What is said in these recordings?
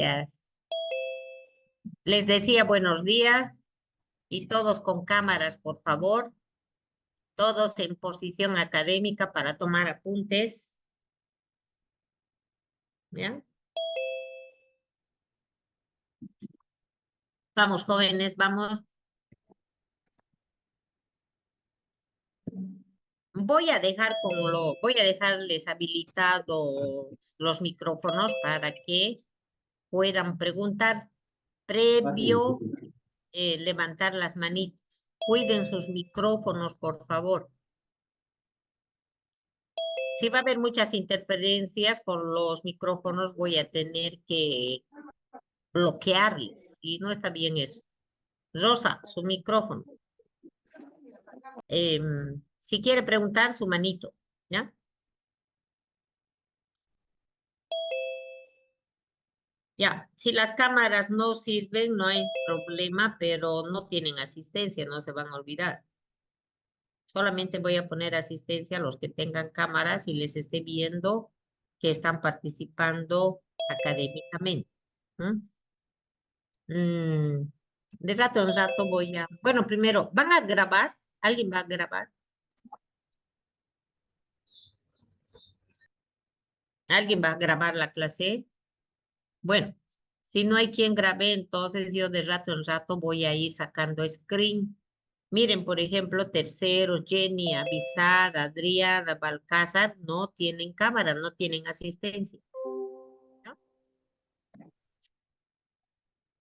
Gracias. Les decía buenos días y todos con cámaras, por favor. Todos en posición académica para tomar apuntes. ¿Ya? Vamos, jóvenes, vamos. Voy a dejarles habilitados los micrófonos para que puedan preguntar previo levantar las manitos. Cuiden sus micrófonos, por favor. Si va a haber muchas interferencias con los micrófonos, voy a tener que bloquearles y no está bien eso. Rosa, su micrófono. Si quiere preguntar, su manito, ¿ya? Ya, si las cámaras no sirven, no hay problema, pero no tienen asistencia, no se van a olvidar. Solamente voy a poner asistencia a los que tengan cámaras y les esté viendo que están participando académicamente. ¿Mm? Mm, de rato en rato voy a... Bueno, primero, ¿van a grabar? ¿Alguien va a grabar? ¿Alguien va a grabar la clase? Bueno, si no hay quien grabe, entonces yo de rato en rato voy a ir sacando screen. Miren, por ejemplo, Tercero, Jenny, Avisad, Adriana, Balcázar, no tienen cámara, no tienen asistencia, ¿no?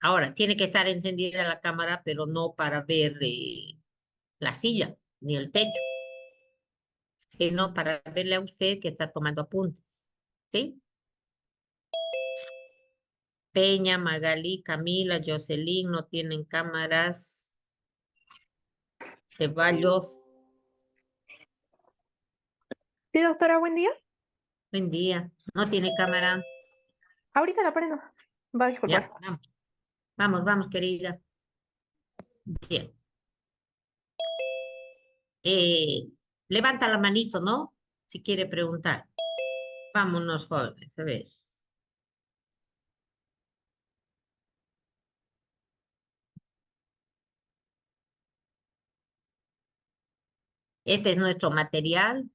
Ahora, tiene que estar encendida la cámara, pero no para ver la silla ni el techo, sino para verle a usted que está tomando apuntes, ¿sí? Peña, Magalí, Camila, Jocelyn no tienen cámaras. Ceballos, Sí, doctora, buen día. buen día. No tiene cámara. Ahorita la prendo. Va a disculpar. Ya, vamos. Vamos, vamos, querida. Bien. Eh, levanta la manito, ¿no? Si quiere preguntar. Vámonos, jóvenes, a ver. Este es nuestro material.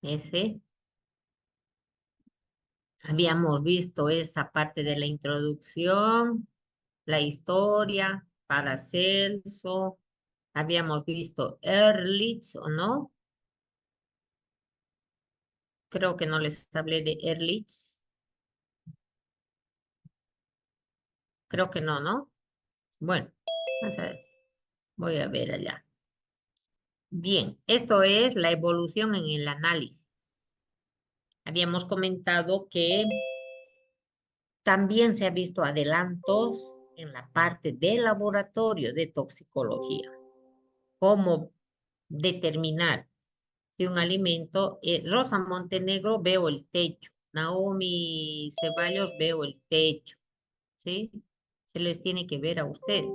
Ese. Habíamos visto esa parte de la introducción, la historia, Paracelso. Habíamos visto Ehrlich, ¿o no? Creo que no les hablé de Ehrlich. Creo que no, ¿no? Bueno, vamos a ver. Voy a ver allá. Bien, esto es la evolución en el análisis. Habíamos comentado que también se ha visto adelantos en la parte de laboratorio de toxicología. Cómo determinar si un alimento, Rosa Montenegro veo el techo, Naomi Ceballos veo el techo, ¿sí? Se les tiene que ver a ustedes.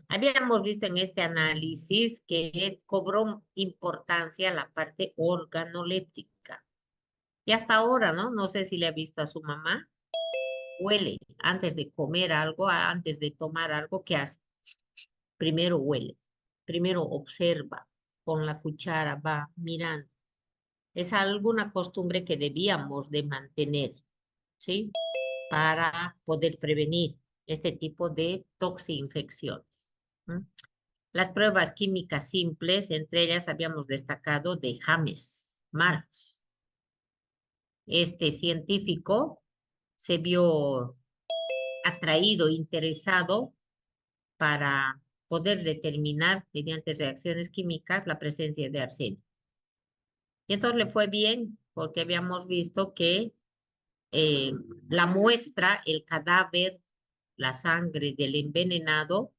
Habíamos visto en este análisis que cobró importancia la parte organoléptica. Y hasta ahora, ¿no? No sé si le ha visto a su mamá. Huele antes de comer algo, antes de tomar algo, ¿qué hace? Primero huele, primero observa, con la cuchara va mirando. Es alguna costumbre que debíamos de mantener, ¿sí? Para poder prevenir este tipo de toxinfecciones. ¿Mm? Las pruebas químicas simples, entre ellas habíamos destacado de James Marx. Este científico se vio atraído, interesado para poder determinar mediante reacciones químicas la presencia de arsénico. Y entonces le fue bien porque habíamos visto que eh, la muestra, el cadáver, la sangre del envenenado,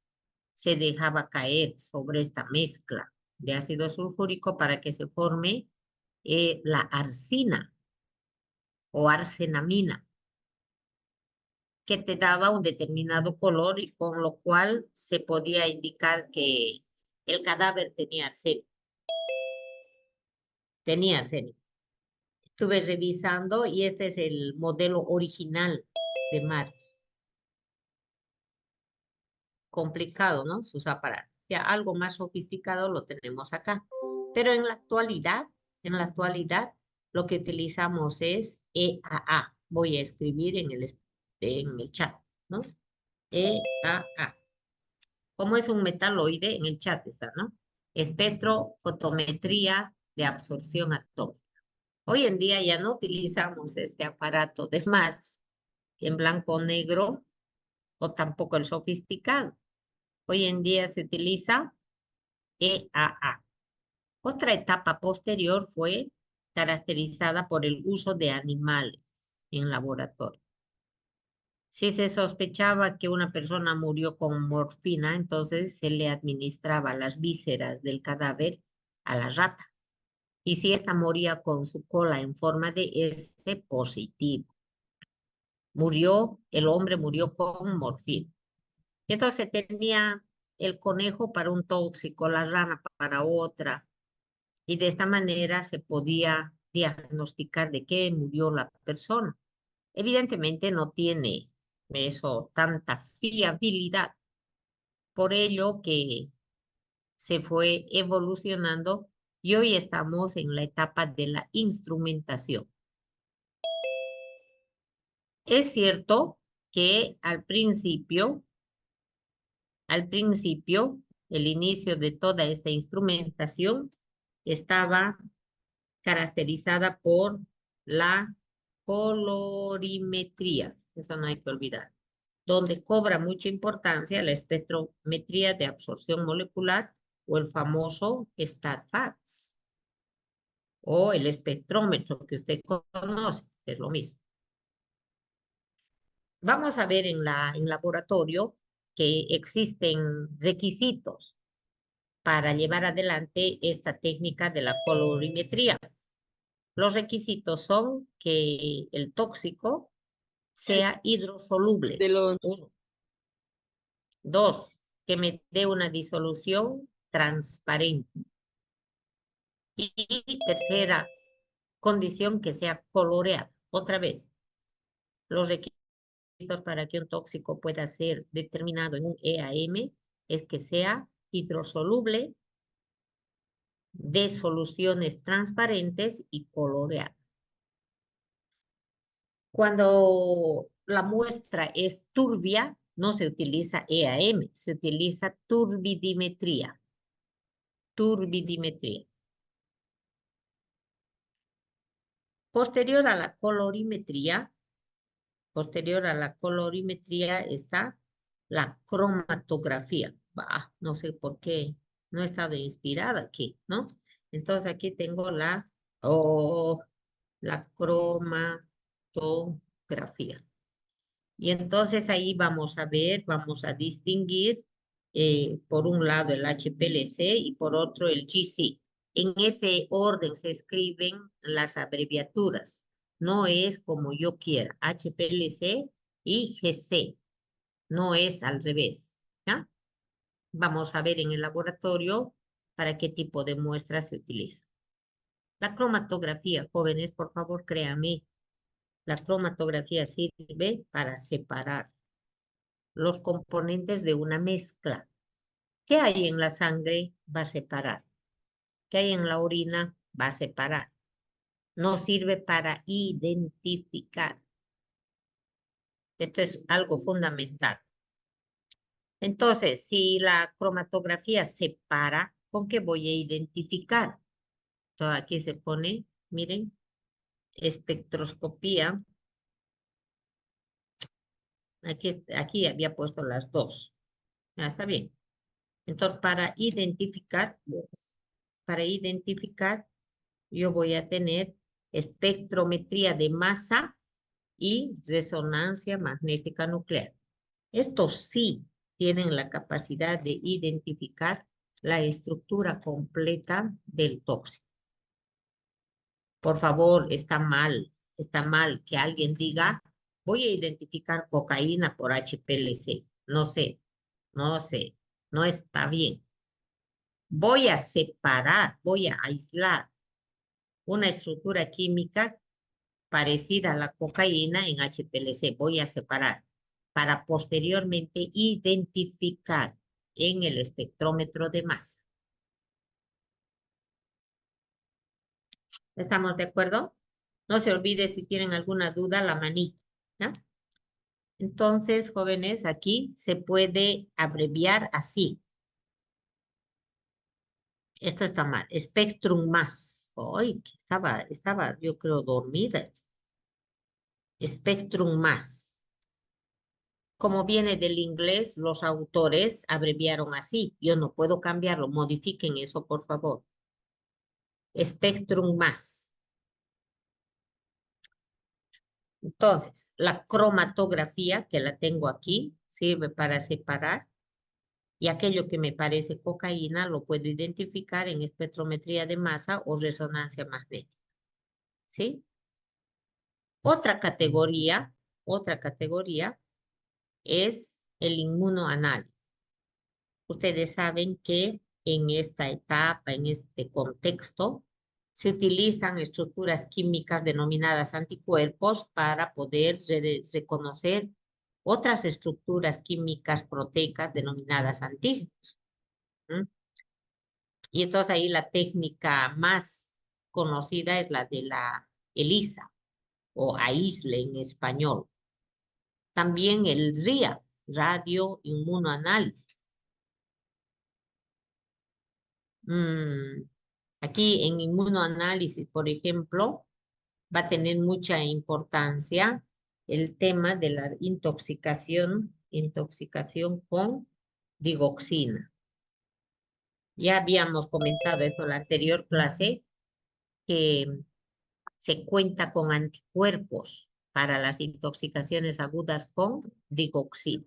se dejaba caer sobre esta mezcla de ácido sulfúrico para que se forme la arsina o arsenamina, que te daba un determinado color y con lo cual se podía indicar que el cadáver tenía arsénico. tenía arsénico. Estuve revisando y este es el modelo original de Marx. Complicado, ¿no? Sus aparatos. Ya algo más sofisticado lo tenemos acá. Pero en la actualidad, lo que utilizamos es EAA. Voy a escribir en el chat, ¿no? EAA. Como es un metaloide, en el chat está, ¿no? Espectrofotometría de absorción atómica. Hoy en día ya no utilizamos este aparato de Marx en blanco o negro o tampoco el sofisticado. Hoy en día se utiliza EAA. Otra etapa posterior fue caracterizada por el uso de animales en laboratorio. Si se sospechaba que una persona murió con morfina, entonces se le administraba las vísceras del cadáver a la rata. Y si ésta moría con su cola en forma de S positivo, el hombre murió con morfina. Entonces tenía el conejo para un tóxico, la rana para otra, y de esta manera se podía diagnosticar de qué murió la persona. Evidentemente no tiene eso tanta fiabilidad, por ello que se fue evolucionando y hoy estamos en la etapa de la instrumentación. Es cierto que al principio, el inicio de toda esta instrumentación estaba caracterizada por la colorimetría, eso no hay que olvidar, donde cobra mucha importancia la espectrometría de absorción molecular o el famoso StatFax o el espectrómetro que usted conoce, es lo mismo. Vamos a ver en laboratorio que existen requisitos para llevar adelante esta técnica de la colorimetría. Los requisitos son que el tóxico sea hidrosoluble. De los... Uno. Dos, que me dé una disolución transparente. Y tercera condición, que sea coloreada. Otra vez, los requisitos para que un tóxico pueda ser determinado en un EAM es que sea hidrosoluble, de soluciones transparentes y coloreada. Cuando la muestra es turbia, no se utiliza EAM, se utiliza turbidimetría. Turbidimetría. Posterior a la colorimetría, está la cromatografía. Bah, no sé por qué no he estado inspirada aquí, ¿no? Entonces aquí tengo la cromatografía. Y entonces ahí vamos a ver, vamos a distinguir por un lado el HPLC y por otro el GC. En ese orden se escriben las abreviaturas. No es como yo quiera, HPLC y GC. No es al revés, ¿ya? Vamos a ver en el laboratorio para qué tipo de muestra se utiliza. La cromatografía, jóvenes, por favor, créanme, la cromatografía sirve para separar los componentes de una mezcla. ¿Qué hay en la sangre? Va a separar. ¿Qué hay en la orina? Va a separar. No sirve para identificar. Esto es algo fundamental. Entonces, si la cromatografía separa, ¿con qué voy a identificar? Entonces, aquí se pone, miren, espectroscopía. Aquí había puesto las dos. Ah, está bien. Entonces, para identificar, yo voy a tener espectrometría de masa y resonancia magnética nuclear. Estos sí tienen la capacidad de identificar la estructura completa del tóxico. Por favor, está mal que alguien diga, voy a identificar cocaína por HPLC. No sé, no está bien. Voy a separar, voy a aislar una estructura química parecida a la cocaína en HPLC. Voy a separar para posteriormente identificar en el espectrómetro de masa. ¿Estamos de acuerdo? No se olvide si tienen alguna duda, la manita, ¿ya? Entonces, jóvenes, aquí se puede abreviar así. Esto está mal. Spectrum más. Hoy estaba, yo creo, dormida. Spectrum más. Como viene del inglés, los autores abreviaron así. Yo no puedo cambiarlo. Modifiquen eso, por favor. Spectrum más. Entonces, la cromatografía, que la tengo aquí, sirve para separar. Y aquello que me parece cocaína lo puedo identificar en espectrometría de masa o resonancia magnética. ¿Sí? Otra categoría es el inmunoanálisis. Ustedes saben que en esta etapa, en este contexto, se utilizan estructuras químicas denominadas anticuerpos para poder reconocer otras estructuras químicas proteicas denominadas antígenos. ¿Mm? Y entonces ahí la técnica más conocida es la de la ELISA o AISLE en español. También el RIA, radioinmunoanálisis. Aquí en inmunoanálisis, por ejemplo, va a tener mucha importancia el tema de la intoxicación con digoxina. Ya habíamos comentado esto en la anterior clase, que se cuenta con anticuerpos para las intoxicaciones agudas con digoxina.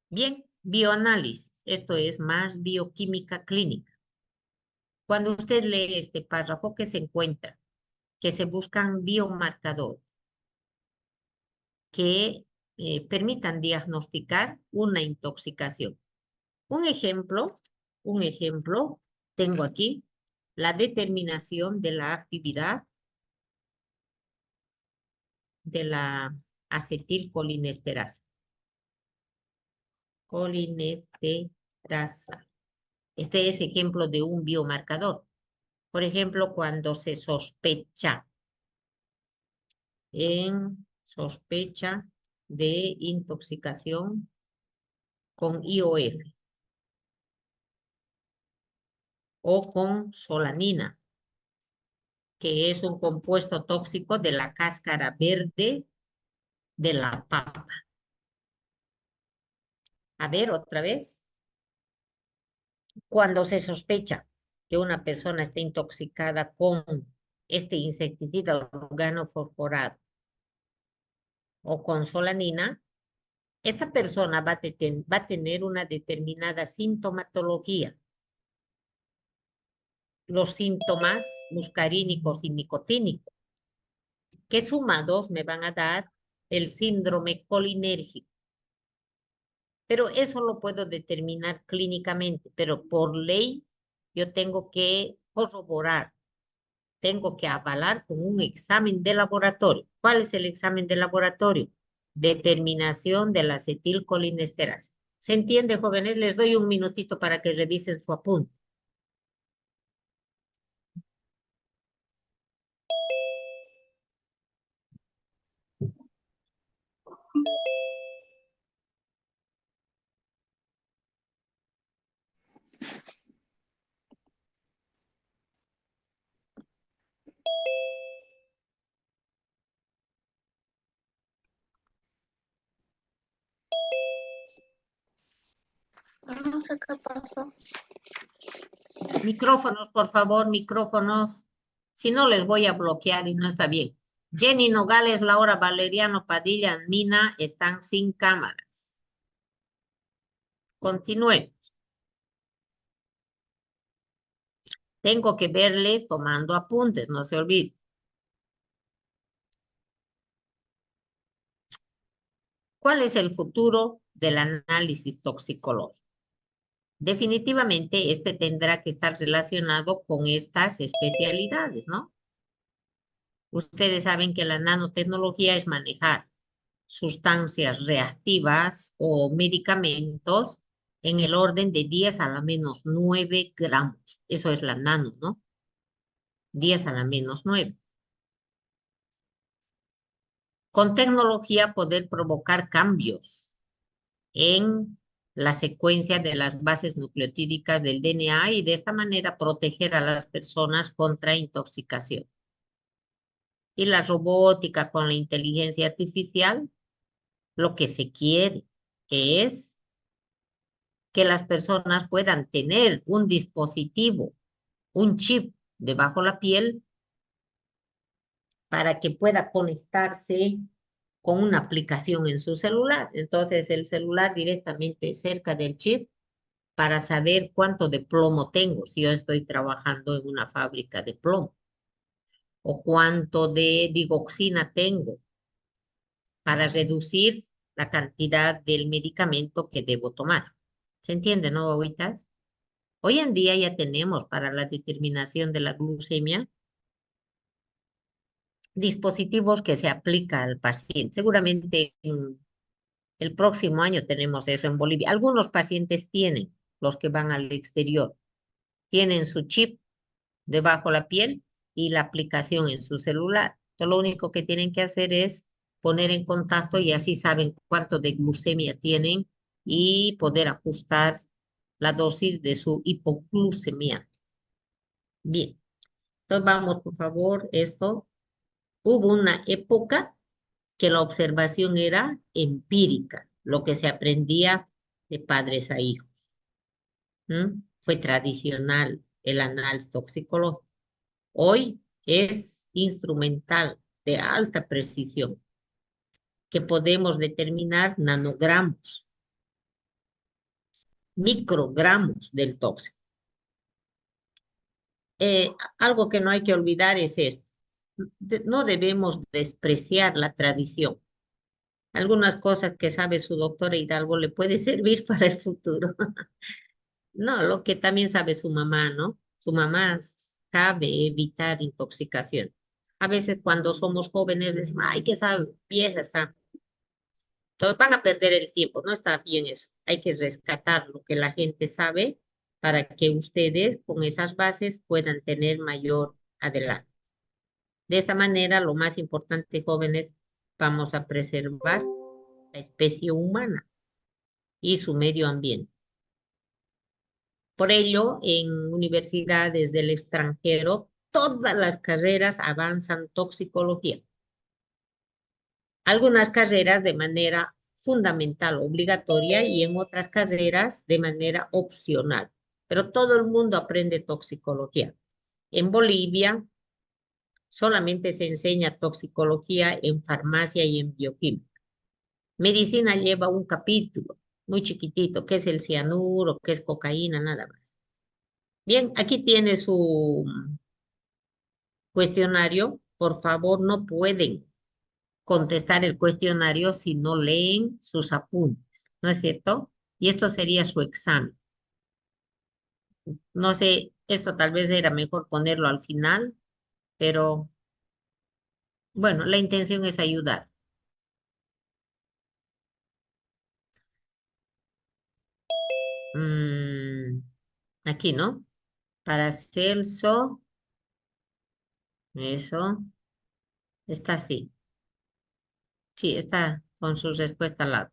Bien, bioanálisis, esto es más bioquímica clínica. Cuando usted lee este párrafo, ¿qué se encuentra? Que se buscan biomarcadores que permitan diagnosticar una intoxicación. Un ejemplo, tengo aquí la determinación de la actividad de la acetilcolinesterasa. Colinesterasa. Este es ejemplo de un biomarcador. Por ejemplo, cuando se sospecha de intoxicación con IOF o con solanina, que es un compuesto tóxico de la cáscara verde de la papa. A ver, otra vez. Cuando se sospecha que una persona está intoxicada con este insecticida organofosforado o con solanina, esta persona va a tener una determinada sintomatología. Los síntomas muscarínicos y nicotínicos, que sumados me van a dar el síndrome colinérgico. Pero eso lo puedo determinar clínicamente, pero por ley yo tengo que corroborar, tengo que avalar con un examen de laboratorio. ¿Cuál es el examen de laboratorio? Determinación de la acetilcolinesterasa. ¿Se entiende, jóvenes? Les doy un minutito para que revisen su apunte. No sé qué pasó. Micrófonos, por favor, micrófonos. Si no, les voy a bloquear y no está bien. Jenny Nogales, Laura Valeriano Padilla, Mina están sin cámaras. Continúe. Tengo que verles tomando apuntes, no se olviden. ¿Cuál es el futuro del análisis toxicológico? definitivamente este tendrá que estar relacionado con estas especialidades, ¿no? Ustedes saben que la nanotecnología es manejar sustancias reactivas o medicamentos en el orden de 10 a la menos 9 gramos. Eso es la nano, ¿no? 10 a la menos 9. Con tecnología poder provocar cambios en la secuencia de las bases nucleotídicas del DNA y de esta manera proteger a las personas contra intoxicación. Y la robótica con la inteligencia artificial, lo que se quiere es que las personas puedan tener un dispositivo, un chip debajo la piel para que pueda conectarse con una aplicación en su celular. Entonces, el celular directamente cerca del chip para saber cuánto de plomo tengo, si yo estoy trabajando en una fábrica de plomo, o cuánto de digoxina tengo para reducir la cantidad del medicamento que debo tomar. ¿Se entiende, no, abuelitas? Hoy en día ya tenemos para la determinación de la glucemia dispositivos que se aplica al paciente. Seguramente en el próximo año tenemos eso en Bolivia. Algunos pacientes tienen, los que van al exterior, tienen su chip debajo la piel y la aplicación en su celular. Entonces, lo único que tienen que hacer es poner en contacto y así saben cuánto de glucemia tienen y poder ajustar la dosis de su hipoglucemia. Bien, entonces vamos, por favor, esto. Hubo una época que la observación era empírica, lo que se aprendía de padres a hijos. Fue tradicional el análisis toxicológico. Hoy es instrumental de alta precisión que podemos determinar nanogramos, microgramos del tóxico. Algo que no hay que olvidar es esto. No debemos despreciar la tradición. Algunas cosas que sabe su doctora Hidalgo le puede servir para el futuro. No, lo que también sabe su mamá, ¿no? Su mamá sabe evitar intoxicación. A veces cuando somos jóvenes decimos, ay, que esa vieja está. Entonces van a perder el tiempo, no está bien eso. Hay que rescatar lo que la gente sabe para que ustedes con esas bases puedan tener mayor adelante. De esta manera, lo más importante, jóvenes, vamos a preservar la especie humana y su medio ambiente. Por ello, en universidades del extranjero, todas las carreras avanzan toxicología. Algunas carreras de manera fundamental, obligatoria, y en otras carreras de manera opcional. Pero todo el mundo aprende toxicología. En Bolivia solamente se enseña toxicología en farmacia y en bioquímica. Medicina lleva un capítulo muy chiquitito, que es el cianuro, que es cocaína, nada más. Bien, aquí tiene su cuestionario. Por favor, no pueden contestar el cuestionario si no leen sus apuntes, ¿no es cierto? Y esto sería su examen. No sé, esto tal vez era mejor ponerlo al final, pero bueno, la intención es ayudar. Mm, aquí, ¿no? Para Celso, eso, está así. Sí, está con su respuesta al lado.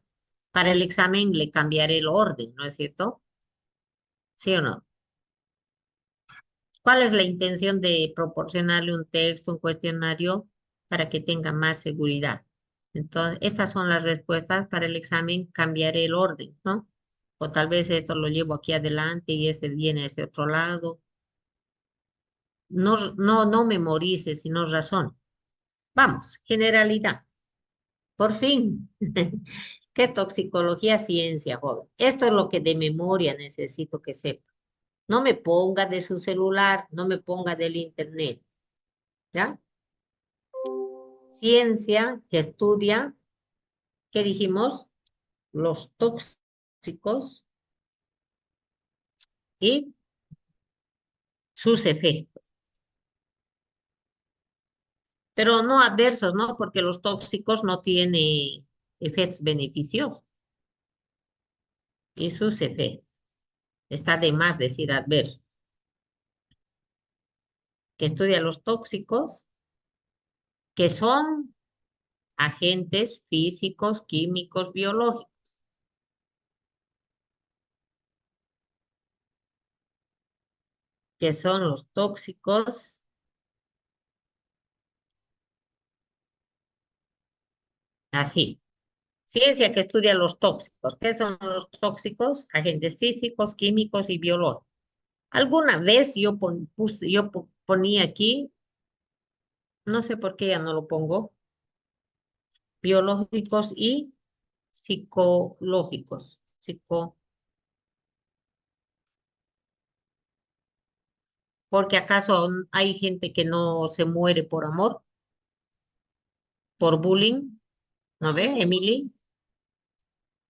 Para el examen le cambiaré el orden, ¿no es cierto? ¿Sí o no? ¿Cuál es la intención de proporcionarle un texto, un cuestionario para que tenga más seguridad? Entonces, estas son las respuestas para el examen, cambiaré el orden, ¿no? O tal vez esto lo llevo aquí adelante y este viene a este otro lado. No memorice, sino razón. Vamos, generalidad. Por fin. ¿Qué es toxicología? Ciencia, joven. Esto es lo que de memoria necesito que sepa. No me ponga de su celular, no me ponga del internet, ¿ya? Ciencia que estudia, ¿qué dijimos? Los tóxicos y sus efectos. Pero no adversos, ¿no? Porque los tóxicos no tienen efectos beneficiosos y sus efectos. Está de más decir adversos. Que estudia los tóxicos, que son agentes físicos, químicos, biológicos. Que son los tóxicos. Así. Ciencia que estudia los tóxicos. ¿Qué son los tóxicos? Agentes físicos, químicos y biológicos. Alguna vez yo ponía aquí, no sé por qué ya no lo pongo, biológicos y psicológicos. Porque acaso aún hay gente que no se muere por amor, por bullying, ¿no ve, Emily?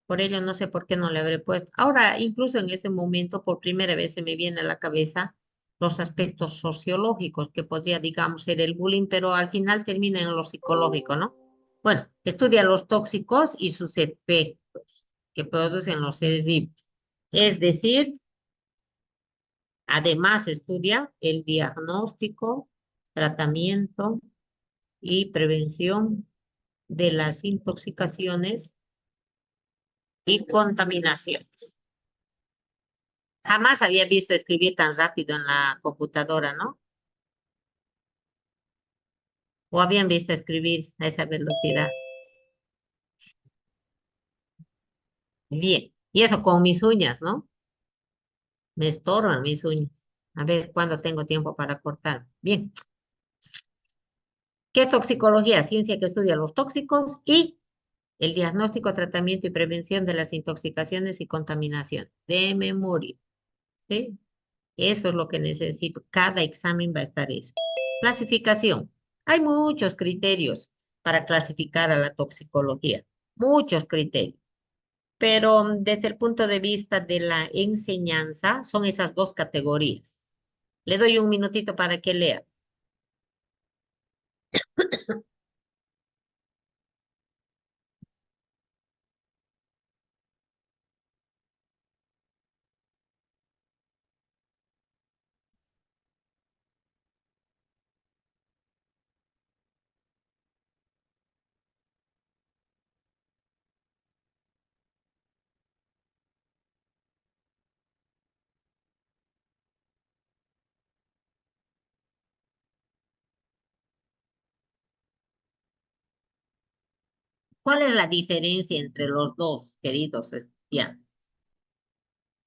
Por ello no sé por qué no le habré puesto. Ahora, incluso en ese momento, por primera vez se me viene a la cabeza los aspectos sociológicos que podría, digamos, ser el bullying, pero al final termina en lo psicológico, ¿no? Bueno, estudia los tóxicos y sus efectos que producen los seres vivos. Es decir, además estudia el diagnóstico, tratamiento y prevención de las intoxicaciones y contaminaciones. Jamás había visto escribir tan rápido en la computadora, ¿no? O habían visto escribir a esa velocidad. Bien. Y eso con mis uñas, ¿no? Me estorban mis uñas. A ver cuándo tengo tiempo para cortar. Bien. ¿Qué es toxicología? Ciencia que estudia los tóxicos y el diagnóstico, tratamiento y prevención de las intoxicaciones y contaminación. De memoria. ¿Sí? Eso es lo que necesito. Cada examen va a estar eso. Clasificación. Hay muchos criterios para clasificar a la toxicología. Muchos criterios. Pero desde el punto de vista de la enseñanza, son esas dos categorías. Le doy un minutito para que lea. ¿Cuál es la diferencia entre los dos, queridos estudiantes?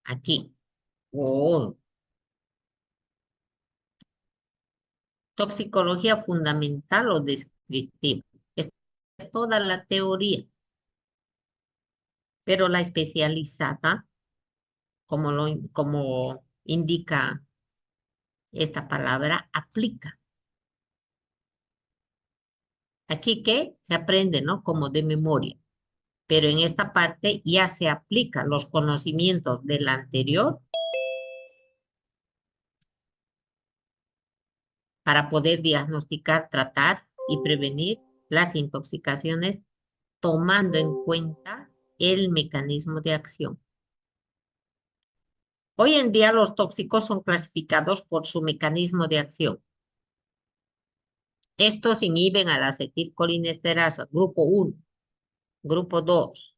Aquí. Oh, toxicología fundamental o descriptiva. Es toda la teoría, pero la especializada, como indica esta palabra, aplica. Aquí que se aprende, ¿no? Como de memoria, pero en esta parte ya se aplican los conocimientos del anterior para poder diagnosticar, tratar y prevenir las intoxicaciones tomando en cuenta el mecanismo de acción. Hoy en día los tóxicos son clasificados por su mecanismo de acción. Estos inhiben a la acetilcolinesterasa, grupo 1, grupo 2.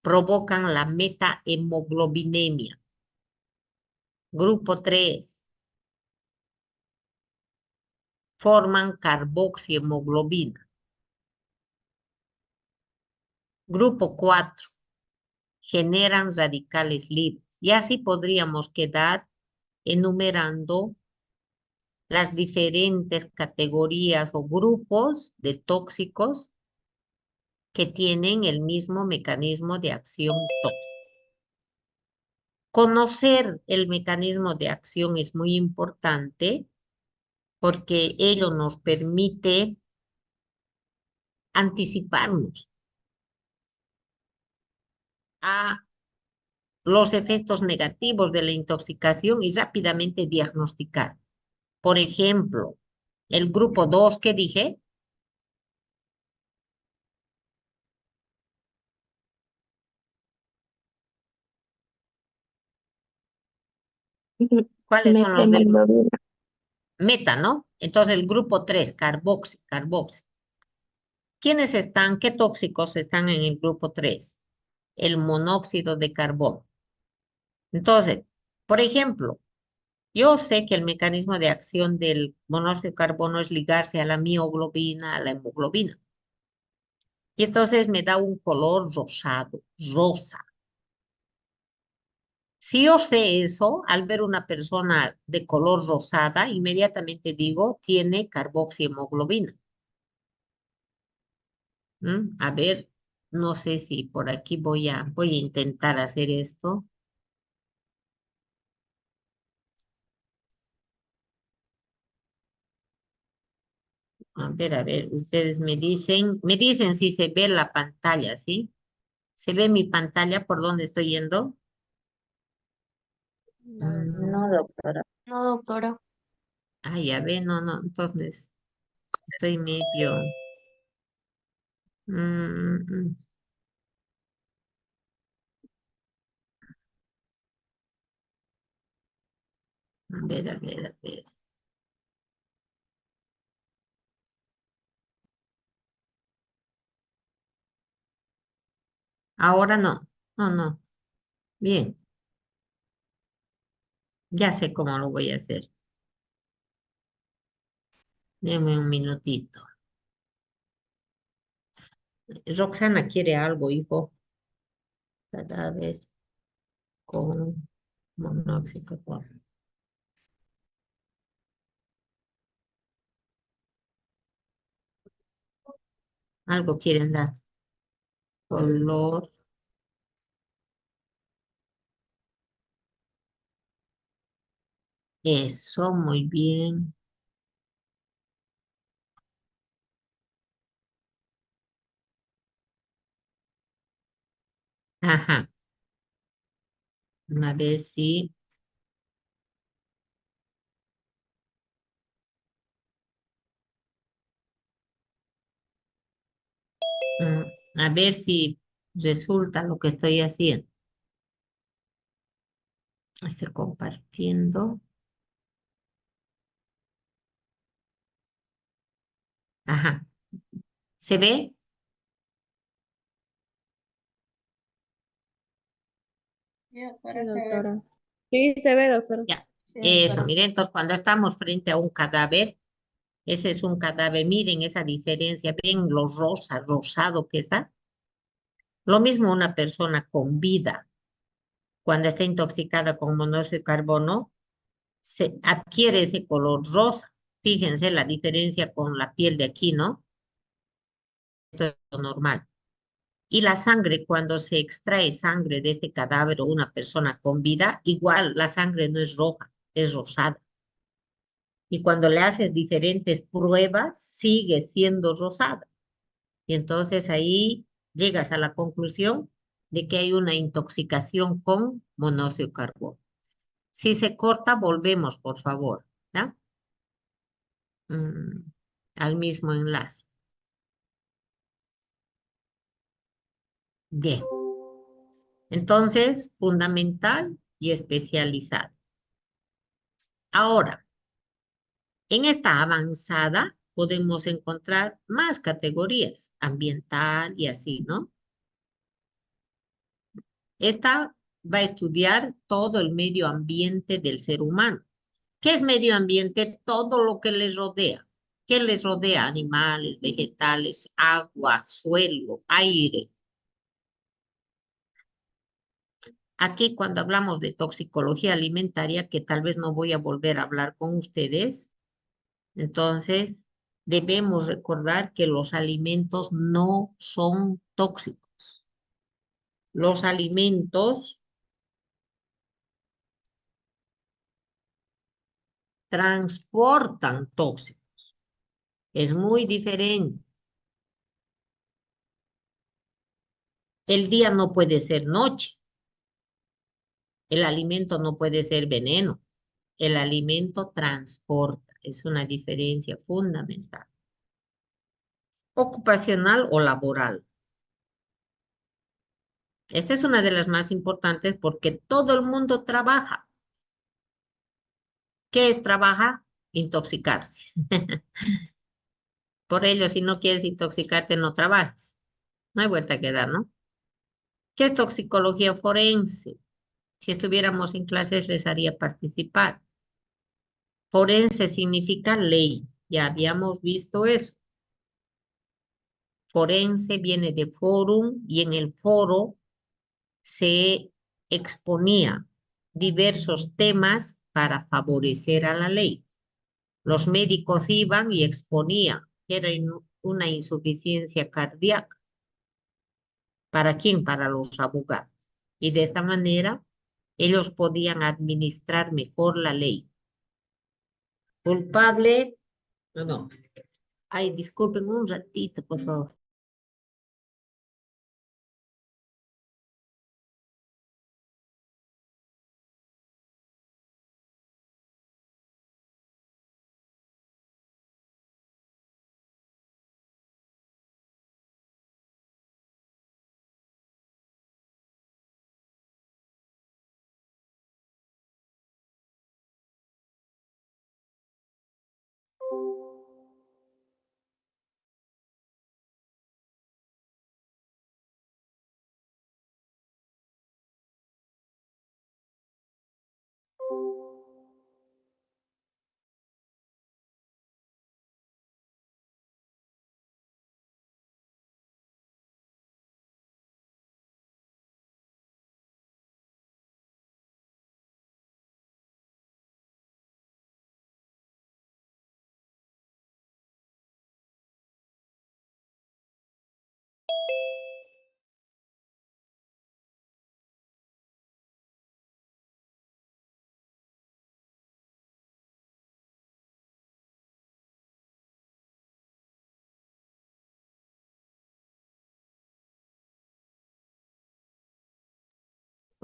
Provocan la metahemoglobinemia. Grupo 3. Forman carboxihemoglobina. Grupo 4. Generan radicales libres. Y así podríamos quedar enumerando las diferentes categorías o grupos de tóxicos que tienen el mismo mecanismo de acción tóxica. Conocer el mecanismo de acción es muy importante porque ello nos permite anticiparnos a los efectos negativos de la intoxicación y rápidamente diagnosticar. Por ejemplo, el grupo 2 que dije, ¿cuáles son los del grupo? Methemoglobina. Meta, ¿no? Entonces el grupo 3, carboxi, carboxi. ¿Quiénes están, qué tóxicos están en el grupo 3? El monóxido de carbono. Entonces, por ejemplo, yo sé que el mecanismo de acción del monóxido de carbono es ligarse a la mioglobina, a la hemoglobina. Y entonces me da un color rosado, rosa. Si yo sé eso, al ver una persona de color rosada, inmediatamente digo, tiene carboxihemoglobina. A ver, no sé si por aquí voy a intentar hacer esto. A ver, ustedes me dicen si se ve la pantalla, ¿sí? ¿Se ve mi pantalla por dónde estoy yendo? No, Mm, doctora. No, doctora. ya ve, no, no, entonces estoy medio. mm, a ver, a ver, a ver. Ahora no, no, no. Bien, ya sé cómo lo voy a hacer. Deme un minutito. Roxana quiere algo, hijo. Cadáver con monóxido de carbono. Algo quieren dar. Color. Eso, muy bien. Ajá. A ver si. mm, a ver si resulta lo que estoy haciendo. Estoy compartiendo. Ajá. ¿Se ve? Sí, doctora. Sí, se ve, doctora. Ya. Sí, Eso, doctora. miren, entonces cuando estamos frente a un cadáver, ese es un cadáver, miren esa diferencia, ven lo rosa, rosado que está. Lo mismo una persona con vida, cuando está intoxicada con monóxido de carbono, se adquiere ese color rosa. Fíjense la diferencia con la piel de aquí, ¿no? Esto es lo normal. Y la sangre, cuando se extrae sangre de este cadáver o una persona con vida, igual la sangre no es roja, es rosada. Y cuando le haces diferentes pruebas, sigue siendo rosada. Y entonces ahí llegas a la conclusión de que hay una intoxicación con monóxido de carbono. Si se corta, volvemos, por favor, ¿ya? Mm, al mismo enlace. Bien. Entonces, fundamental y especializado. Ahora, en esta avanzada podemos encontrar más categorías, ambiental y así, ¿no? Esta va a estudiar todo el medio ambiente del ser humano. ¿Qué es medio ambiente? Todo lo que les rodea. ¿Qué les rodea? Animales, vegetales, agua, suelo, aire. Aquí cuando hablamos de toxicología alimentaria, que tal vez no voy a volver a hablar con ustedes, entonces debemos recordar que los alimentos no son tóxicos. Los alimentos transportan tóxicos. Es muy diferente. El día no puede ser noche. El alimento no puede ser veneno. El alimento transporta. Es una diferencia fundamental. Ocupacional o laboral. Esta es una de las más importantes porque todo el mundo trabaja. ¿Qué es trabajar? Intoxicarse. Por ello, si no quieres intoxicarte, no trabajes. No hay vuelta que dar, ¿no? ¿Qué es toxicología forense? Si estuviéramos en clases, les haría participar. Forense significa ley. Ya habíamos visto eso. Forense viene de forum y en el foro se exponía diversos temas para favorecer a la ley. Los médicos iban y exponían que era una insuficiencia cardíaca. ¿Para quién? Para los abogados. Y de esta manera ellos podían administrar mejor la ley. Culpable, no. Ay, disculpen un ratito, por favor.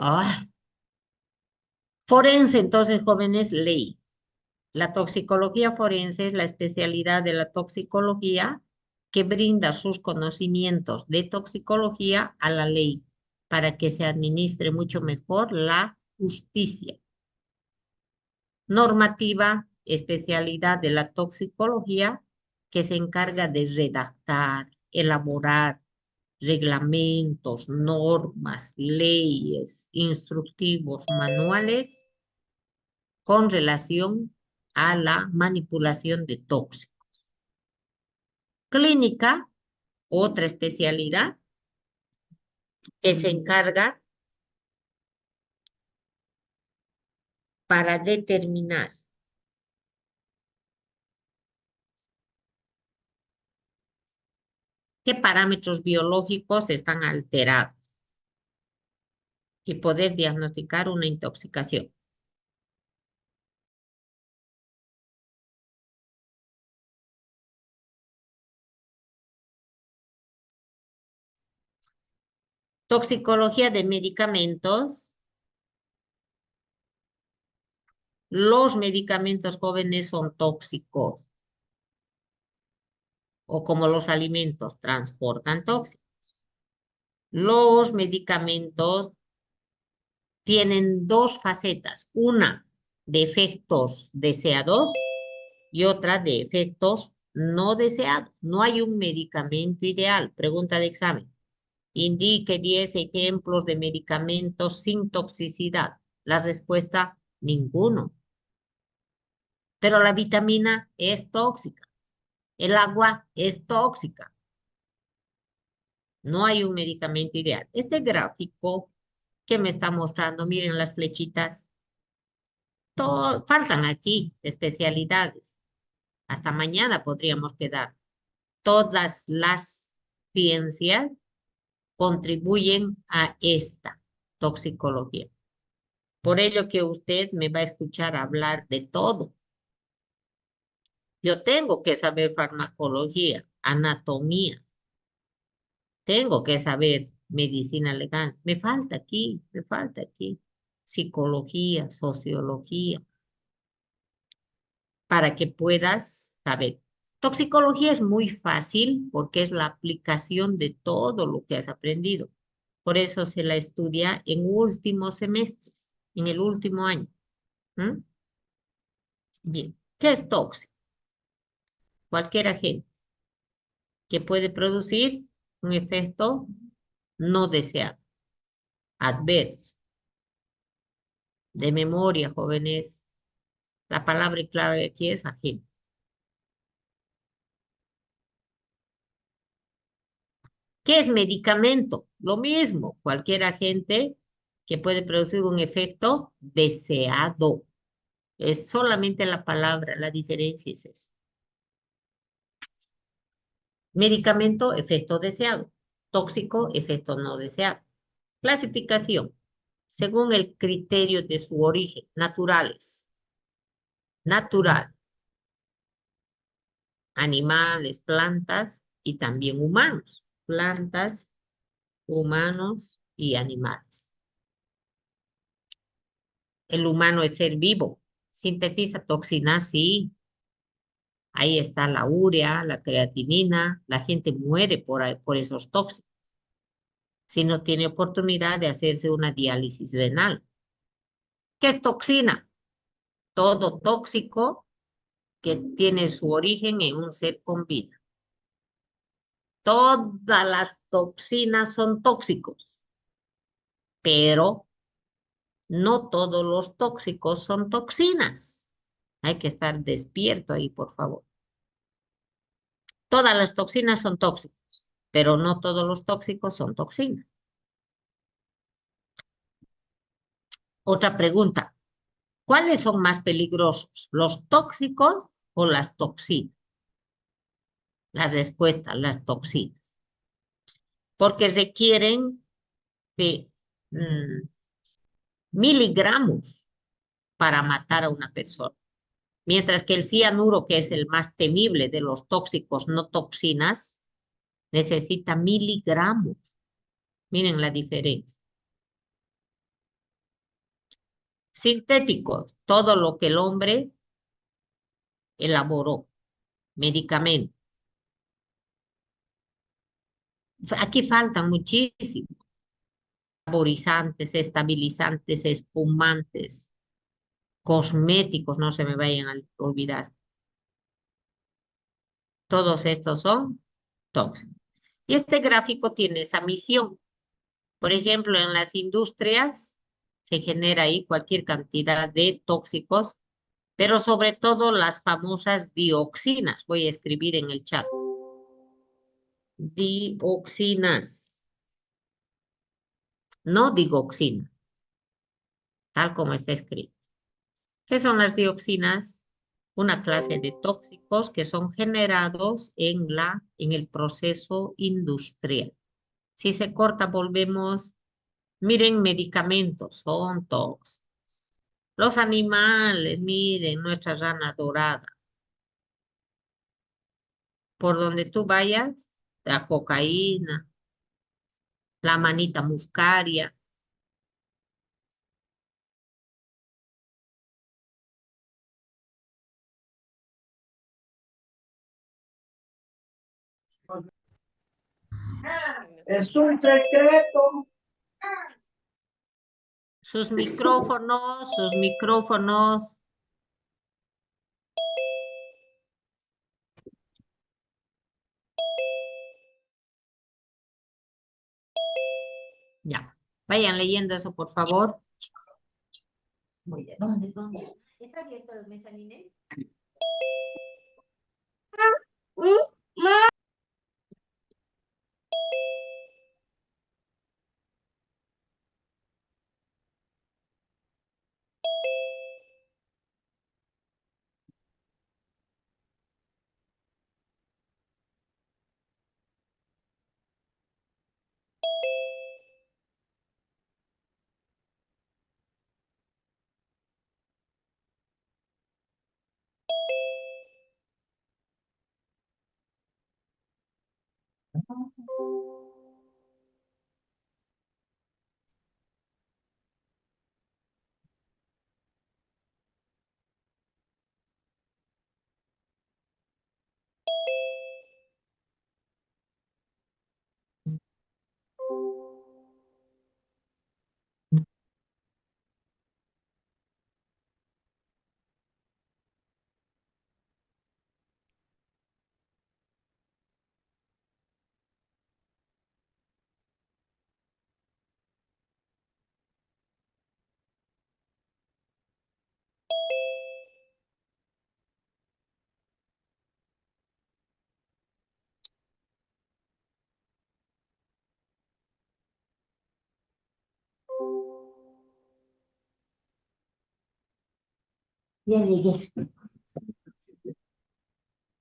Ah, forense, entonces, jóvenes, ley. La toxicología forense es la especialidad de la toxicología que brinda sus conocimientos de toxicología a la ley para que se administre mucho mejor la justicia. Normativa, especialidad de la toxicología que se encarga de redactar, elaborar reglamentos, normas, leyes, instructivos, manuales con relación a la manipulación de tóxicos. Clínica, otra especialidad que se encarga para determinar qué parámetros biológicos están alterados y poder diagnosticar una intoxicación. Toxicología de medicamentos. Los medicamentos jóvenes son tóxicos o como los alimentos transportan tóxicos. Los medicamentos tienen dos facetas, una de efectos deseados y otra de efectos no deseados. No hay un medicamento ideal. Pregunta de examen. Indique 10 ejemplos de medicamentos sin toxicidad. La respuesta, ninguno. Pero la vitamina es tóxica. El agua es tóxica. No hay un medicamento ideal. Este gráfico que me está mostrando, miren las flechitas, faltan aquí especialidades. Hasta mañana podríamos quedar. Todas las ciencias contribuyen a esta toxicología. Por ello que usted me va a escuchar hablar de todo. Yo tengo que saber farmacología, anatomía, tengo que saber medicina legal. Me falta aquí, me falta aquí. psicología, sociología, para que puedas saber. Toxicología es muy fácil porque es la aplicación de todo lo que has aprendido. Por eso se la estudia en últimos semestres, en el último año. ¿Mm? Bien, ¿qué es tóxico? Cualquier agente que puede producir un efecto no deseado, adverso. De memoria, jóvenes, la palabra clave aquí es agente. ¿Qué es medicamento? Lo mismo, cualquier agente que puede producir un efecto deseado. Es solamente la palabra, la diferencia es eso. Medicamento, efecto deseado. Tóxico, efecto no deseado. Clasificación, según el criterio de su origen, naturales. Natural, animales, plantas y también humanos. Plantas, humanos y animales. El humano es ser vivo. Sintetiza toxinas, sí. Ahí está la urea, la creatinina. La gente muere por esos tóxicos si no tiene oportunidad de hacerse una diálisis renal. ¿Qué es toxina? Todo tóxico que tiene su origen en un ser con vida. Todas las toxinas son tóxicos, pero no todos los tóxicos son toxinas. Hay que estar despierto ahí, por favor. Todas las toxinas son tóxicos, pero no todos los tóxicos son toxinas. Otra pregunta. ¿Cuáles son más peligrosos, los tóxicos o las toxinas? La respuesta, las toxinas. Porque requieren de miligramos para matar a una persona. Mientras que el cianuro, que es el más temible de los tóxicos no toxinas, necesita miligramos. Miren la diferencia. Sintéticos, todo lo que el hombre elaboró, medicamentos. Aquí faltan muchísimos. Saborizantes, estabilizantes, espumantes, cosméticos, no se me vayan a olvidar. Todos estos son tóxicos. Y este gráfico tiene esa misión. Por ejemplo, en las industrias se genera ahí cualquier cantidad de tóxicos, pero sobre todo las famosas dioxinas. Voy a escribir en el chat. Dioxinas, no digoxina, tal como está escrito. ¿Qué son las dioxinas? Una clase de tóxicos que son generados en el proceso industrial. Si se corta, volvemos. Miren, medicamentos son tóxicos. Los animales, miren, nuestra rana dorada. Por donde tú vayas, la cocaína, la manita muscaria. Es un secreto. Sus micrófonos, sus micrófonos. Ya, vayan leyendo eso, por favor. Muy bien. ¿Dónde? ¿Está abierto el mezaninel? Ya llegué.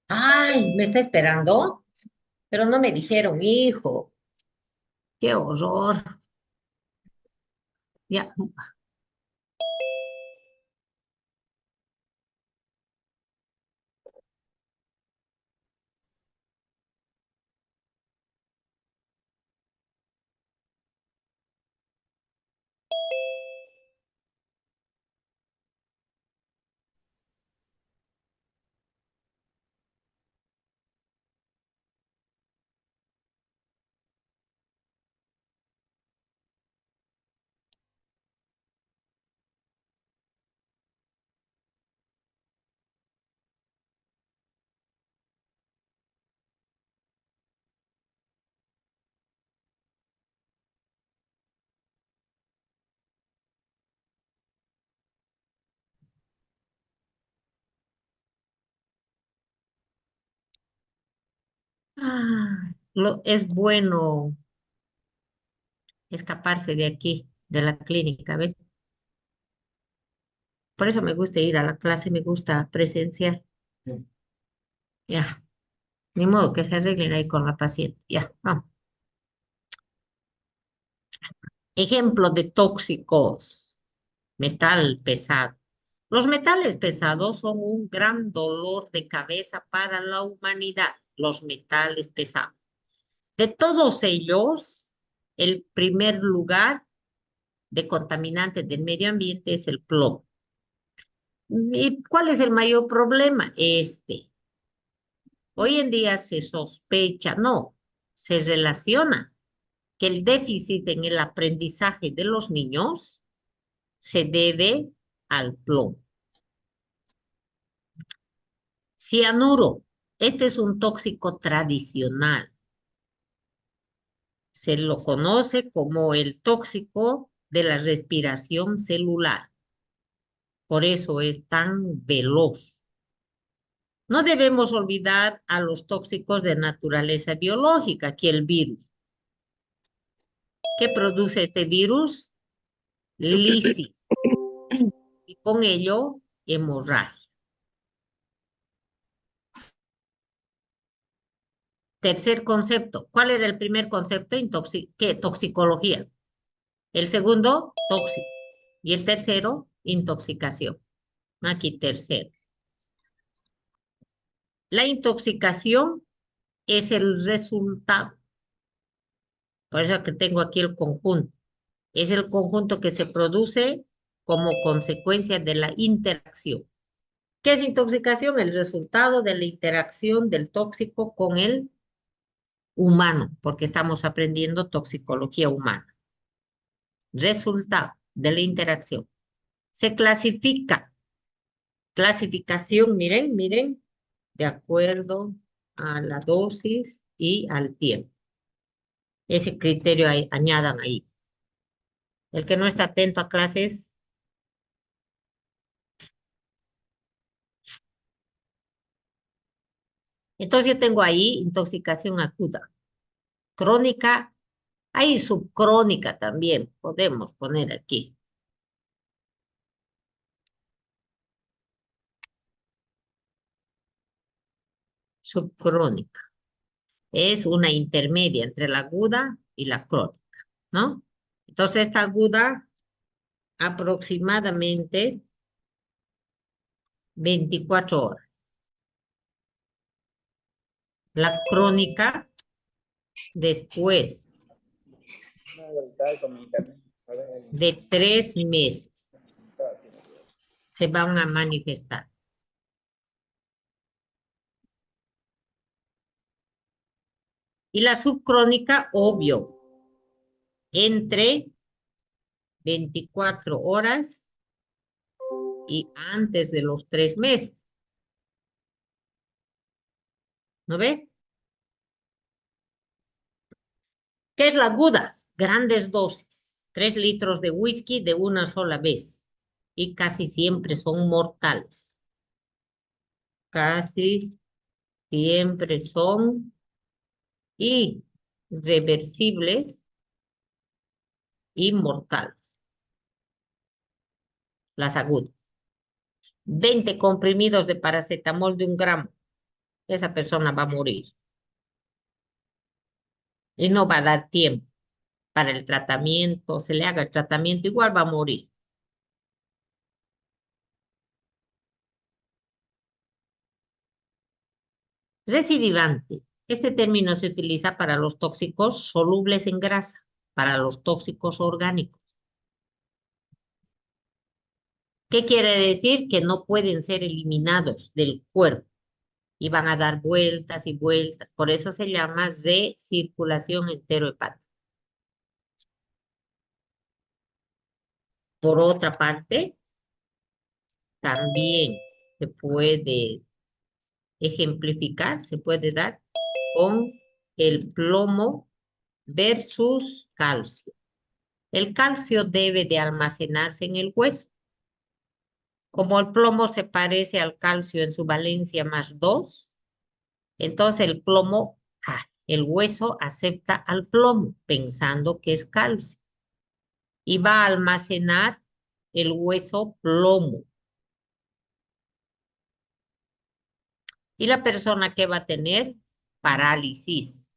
Ay, ¿me está esperando? Pero no me dijeron, hijo. Qué horror. Ya. Es bueno escaparse de aquí, de la clínica, ¿ves? Por eso me gusta ir a la clase, me gusta presenciar. Ya, ni modo que se arreglen ahí con la paciente. Ya, vamos. Ejemplo de tóxicos. Metal pesado. Los metales pesados son un gran dolor de cabeza para la humanidad. Los metales pesados. De todos ellos, el primer lugar de contaminantes del medio ambiente es el plomo. ¿Y cuál es el mayor problema? Hoy en día se sospecha, no, se relaciona que el déficit en el aprendizaje de los niños se debe al plomo. Cianuro, este es un tóxico tradicional. Se lo conoce como el tóxico de la respiración celular. Por eso es tan veloz. No debemos olvidar a los tóxicos de naturaleza biológica, que el virus. ¿Qué produce este virus? Lisis. Y con ello, hemorragia. Tercer concepto. ¿Cuál era el primer concepto? ¿Qué? Toxicología. El segundo, tóxico. Y el tercero, intoxicación. Aquí tercero. La intoxicación es el resultado. Por eso que tengo aquí el conjunto. Es el conjunto que se produce como consecuencia de la interacción. ¿Qué es intoxicación? El resultado de la interacción del tóxico con el humano, porque estamos aprendiendo toxicología humana. Resultado de la interacción. Se clasifica. Clasificación, miren, de acuerdo a la dosis y al tiempo. Ese criterio añadan ahí. El que no está atento a clases, entonces yo tengo ahí intoxicación aguda, crónica, hay subcrónica también, podemos poner aquí. Subcrónica. Es una intermedia entre la aguda y la crónica, ¿no? Entonces esta aguda aproximadamente 24 horas. La crónica después de 3 meses se van a manifestar. Y la subcrónica, obvio, entre 24 horas y antes de los 3 meses. ¿No ve? ¿Qué es la aguda? Grandes dosis, 3 litros de whisky de una sola vez. Y casi siempre son mortales. Casi siempre son irreversibles y mortales. Las agudas. 20 comprimidos de paracetamol de 1 gramo, esa persona va a morir. Y no va a dar tiempo para el tratamiento, se le haga el tratamiento, igual va a morir. Recidivante. Este término se utiliza para los tóxicos solubles en grasa, para los tóxicos orgánicos. ¿Qué quiere decir? Que no pueden ser eliminados del cuerpo y van a dar vueltas y vueltas. Por eso se llama recirculación enterohepática. Por otra parte, también se puede ejemplificar, se puede dar con el plomo versus calcio. El calcio debe de almacenarse en el hueso. Como el plomo se parece al calcio en su valencia +2, entonces el hueso acepta al plomo pensando que es calcio y va a almacenar el hueso plomo. Y la persona que va a tener parálisis.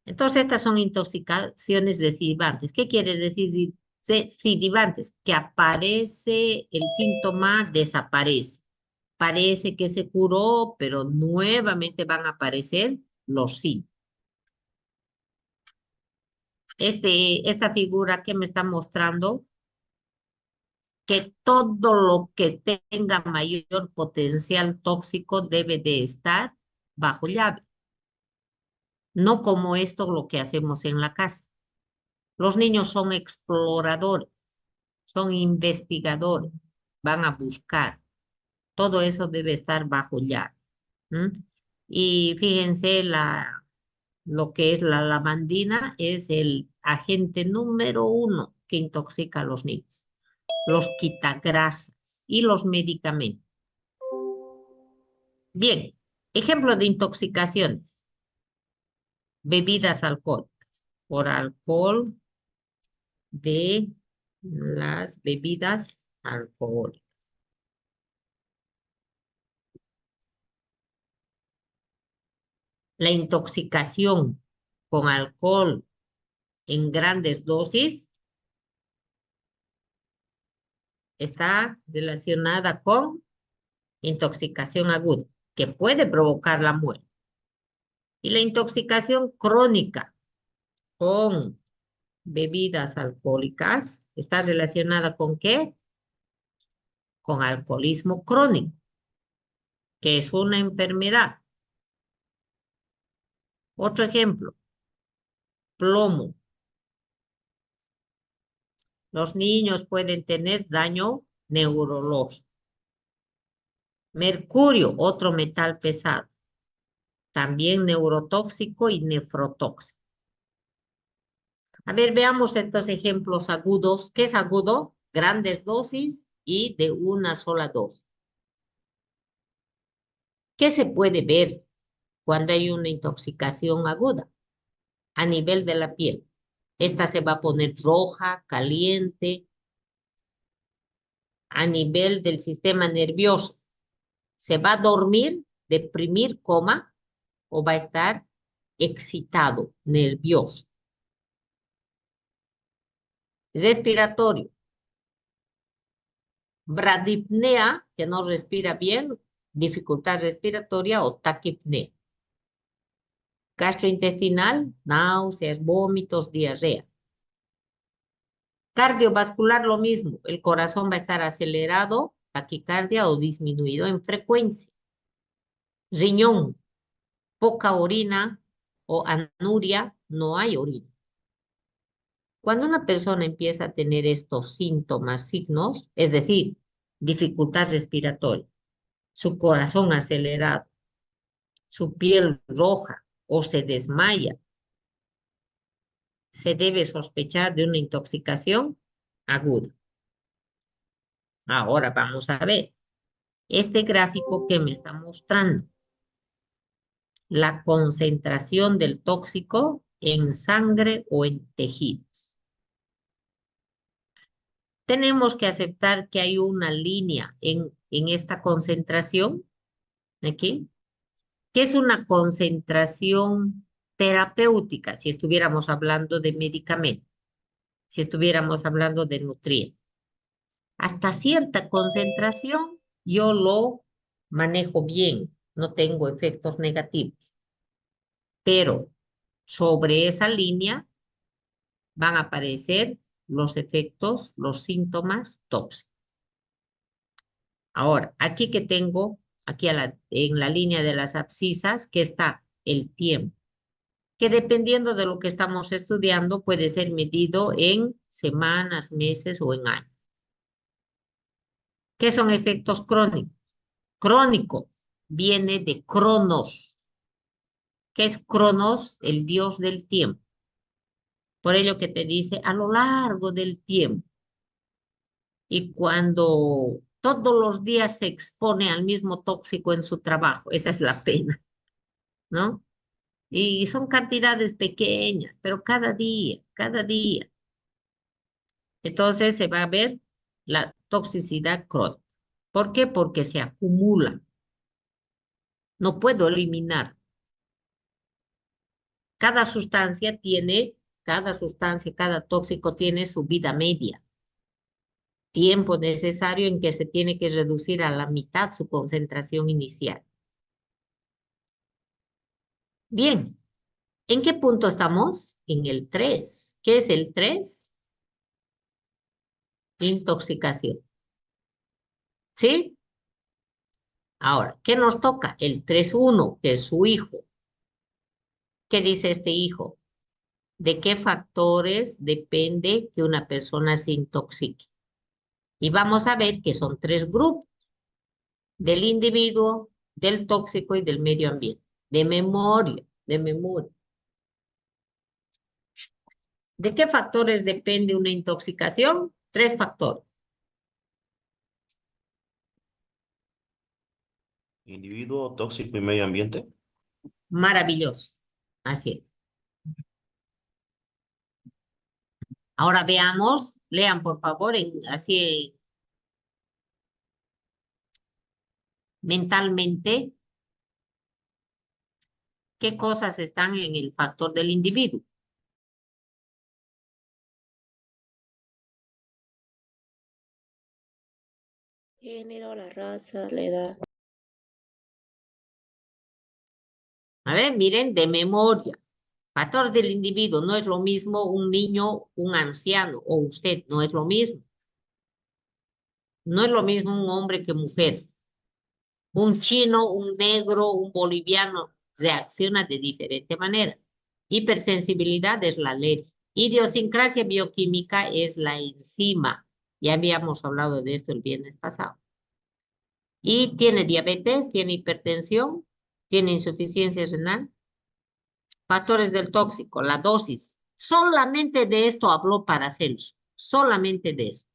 Entonces, estas son intoxicaciones recidivantes. ¿Qué quiere decir recidivantes? Que aparece el síntoma, desaparece. Parece que se curó, pero nuevamente van a aparecer los síntomas. Esta figura que me está mostrando que todo lo que tenga mayor potencial tóxico debe de estar bajo llave. No como esto lo que hacemos en la casa. Los niños son exploradores, son investigadores, van a buscar. Todo eso debe estar bajo llave. Y fíjense, lo que es la lavandina es el agente número 1 que intoxica a los niños. Los quitagrasas y los medicamentos. Bien, ejemplo de intoxicaciones. Bebidas alcohólicas. Por alcohol de las bebidas alcohólicas. La intoxicación con alcohol en grandes dosis está relacionada con intoxicación aguda, que puede provocar la muerte. Y la intoxicación crónica con bebidas alcohólicas está relacionada con ¿qué? Con alcoholismo crónico, que es una enfermedad. Otro ejemplo, plomo. Los niños pueden tener daño neurológico. Mercurio, otro metal pesado, también neurotóxico y nefrotóxico. A ver, veamos estos ejemplos agudos. ¿Qué es agudo? Grandes dosis y de una sola dosis. ¿Qué se puede ver cuando hay una intoxicación aguda? A nivel de la piel. Esta se va a poner roja, caliente. A nivel del sistema nervioso. ¿Se va a dormir, deprimir, coma, o va a estar excitado, nervioso? Respiratorio. Bradipnea, que no respira bien, dificultad respiratoria o taquipnea. Gastrointestinal, náuseas, vómitos, diarrea. Cardiovascular, lo mismo. El corazón va a estar acelerado, taquicardia o disminuido en frecuencia. Riñón, poca orina o anuria, no hay orina. Cuando una persona empieza a tener estos síntomas, signos, es decir, dificultad respiratoria, su corazón acelerado, su piel roja o se desmaya, se debe sospechar de una intoxicación aguda. Ahora vamos a ver este gráfico que me está mostrando la concentración del tóxico en sangre o en tejidos. tenemos que aceptar que hay una línea en esta concentración, aquí, que es una concentración terapéutica, si estuviéramos hablando de medicamentos, si estuviéramos hablando de nutrientes. Hasta cierta concentración yo lo manejo bien, no tengo efectos negativos, pero sobre esa línea van a aparecer los efectos, los síntomas tóxicos. Ahora, aquí que tengo, aquí en la línea de las abscisas, que está el tiempo, que dependiendo de lo que estamos estudiando puede ser medido en semanas, meses o en años. ¿Qué son efectos crónicos? Crónico viene de Cronos. ¿Qué es Cronos? El dios del tiempo. Por ello que te dice a lo largo del tiempo. Y cuando todos los días se expone al mismo tóxico en su trabajo, esa es la pena, ¿no? Y son cantidades pequeñas, pero cada día, cada día. Entonces se va a ver la toxicidad crónica. ¿Por qué? Porque se acumula. No puedo eliminar. Cada sustancia, cada tóxico tiene su vida media. Tiempo necesario en que se tiene que reducir a la mitad su concentración inicial. Bien, ¿en qué punto estamos? En el 3. ¿Qué es el 3? Intoxicación. ¿Sí? Ahora, ¿qué nos toca? El 3.1, que es su hijo. ¿Qué dice este hijo? ¿De qué factores depende que una persona se intoxique? Y vamos a ver que son 3 grupos: del individuo, del tóxico y del medio ambiente. De memoria, de memoria. ¿De qué factores depende una intoxicación? 3 factores. Individuo, tóxico y medio ambiente. Maravilloso. Así es. Ahora veamos, lean por favor, así mentalmente, qué cosas están en el factor del individuo. Género, la raza, la edad. A ver, miren, de memoria. Factor del individuo, no es lo mismo un niño, un anciano o usted, no es lo mismo. No es lo mismo un hombre que mujer. Un chino, un negro, un boliviano reacciona de diferente manera. Hipersensibilidad es la alergia. Idiosincrasia bioquímica es la enzima. Ya habíamos hablado de esto el viernes pasado. Y tiene diabetes, tiene hipertensión, tiene insuficiencia renal. Factores del tóxico, la dosis. Solamente de esto habló Paracelso. Solamente de eso.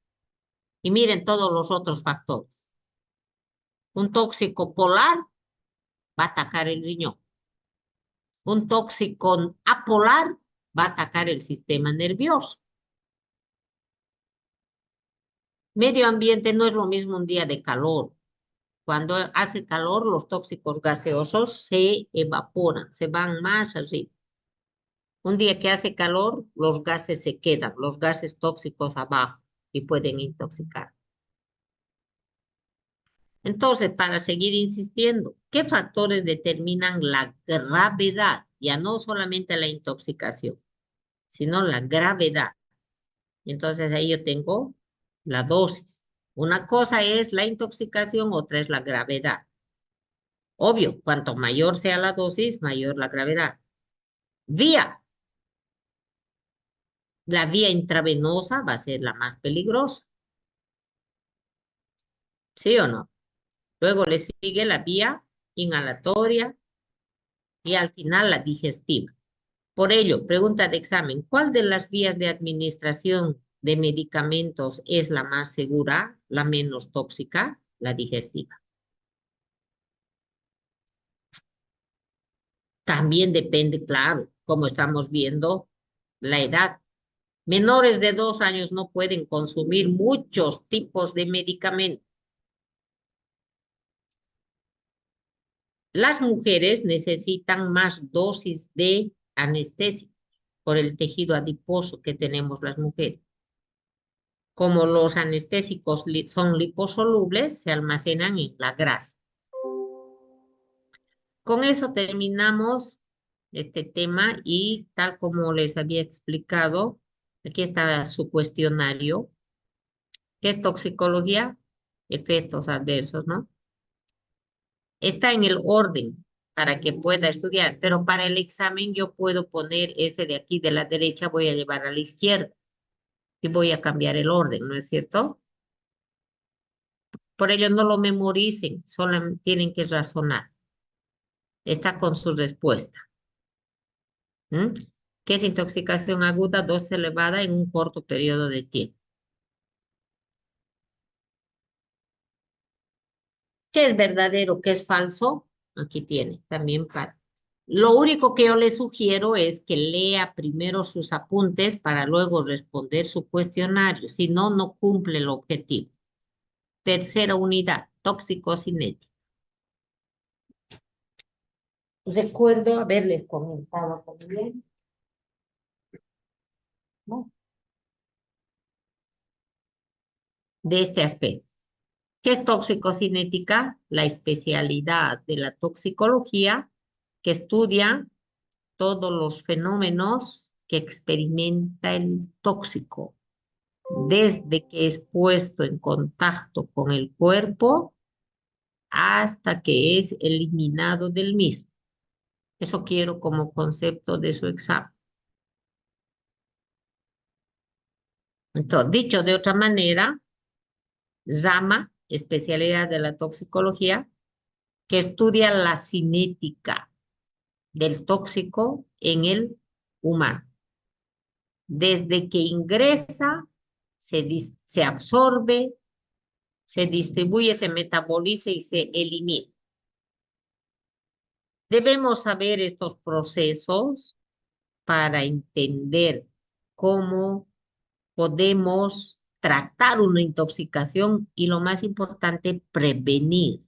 Y miren todos los otros factores. Un tóxico polar va a atacar el riñón. Un tóxico apolar va a atacar el sistema nervioso. Medio ambiente no es lo mismo un día de calor. Cuando hace calor, los tóxicos gaseosos se evaporan, se van más arriba. Un día que hace calor, los gases se quedan, los gases tóxicos abajo y pueden intoxicar. Entonces, para seguir insistiendo, ¿qué factores determinan la gravedad? Ya no solamente la intoxicación, sino la gravedad. Entonces ahí yo tengo la dosis. Una cosa es la intoxicación, otra es la gravedad. Obvio, cuanto mayor sea la dosis, mayor la gravedad. Vía. La vía intravenosa va a ser la más peligrosa. ¿Sí o no? Luego le sigue la vía inhalatoria y al final la digestiva. Por ello, pregunta de examen, ¿cuál de las vías de administración de medicamentos es la más segura, la menos tóxica? La digestiva. También depende, claro, como estamos viendo, la edad. Menores de 2 años no pueden consumir muchos tipos de medicamentos. Las mujeres necesitan más dosis de anestésicos por el tejido adiposo que tenemos las mujeres. Como los anestésicos son liposolubles, se almacenan en la grasa. Con eso terminamos este tema y tal como les había explicado, aquí está su cuestionario. ¿Qué es toxicología? Efectos adversos, ¿no? Está en el orden para que pueda estudiar, pero para el examen yo puedo poner ese de aquí de la derecha, voy a llevar a la izquierda y voy a cambiar el orden, ¿no es cierto? Por ello no lo memoricen, solo tienen que razonar. Está con su respuesta. ¿Mm? ¿Qué es intoxicación aguda? Dosis elevada en un corto periodo de tiempo. ¿Qué es verdadero? ¿Qué es falso? Aquí tiene también para. Lo único que yo le sugiero es que lea primero sus apuntes para luego responder su cuestionario. Si no, no cumple el objetivo. Tercera unidad, toxicocinética. Recuerdo haberles comentado también, ¿no?, de este aspecto. ¿Qué es toxicocinética? La especialidad de la toxicología que estudia todos los fenómenos que experimenta el tóxico, desde que es puesto en contacto con el cuerpo hasta que es eliminado del mismo. Eso quiero como concepto de su examen. Entonces, dicho de otra manera, rama, especialidad de la toxicología, que estudia la cinética del tóxico en el humano. Desde que ingresa, se absorbe, se distribuye, se metaboliza y se elimina. Debemos saber estos procesos para entender cómo podemos tratar una intoxicación y, lo más importante, prevenir.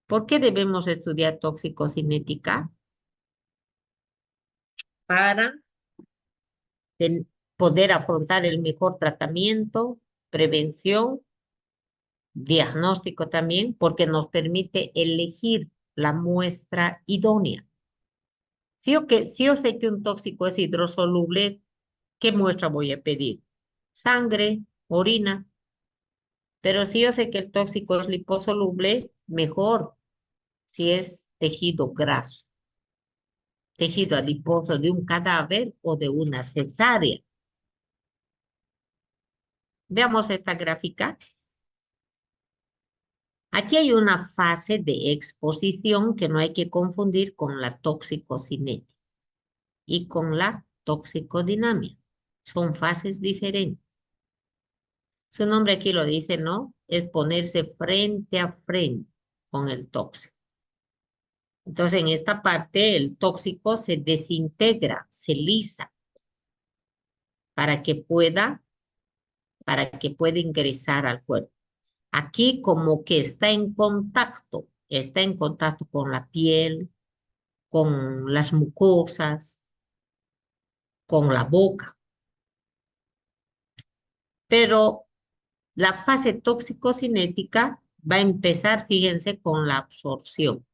¿Por qué debemos estudiar toxicocinética? Para poder afrontar el mejor tratamiento, prevención, diagnóstico también, porque nos permite elegir la muestra idónea. Si yo sé que un tóxico es hidrosoluble, ¿qué muestra voy a pedir? Sangre, orina. Pero si yo sé que el tóxico es liposoluble, mejor si es tejido graso, tejido adiposo de un cadáver o de una cesárea. Veamos esta gráfica. Aquí hay una fase de exposición que no hay que confundir con la toxicocinética y con la toxicodinamia. Son fases diferentes. Su nombre aquí lo dice, ¿no? Es ponerse frente a frente con el tóxico. Entonces, en esta parte, el tóxico se desintegra, se lisa, para que pueda ingresar al cuerpo. Aquí como que está en contacto con la piel, con las mucosas, con la boca. Pero la fase toxicocinética va a empezar, fíjense, con la absorción,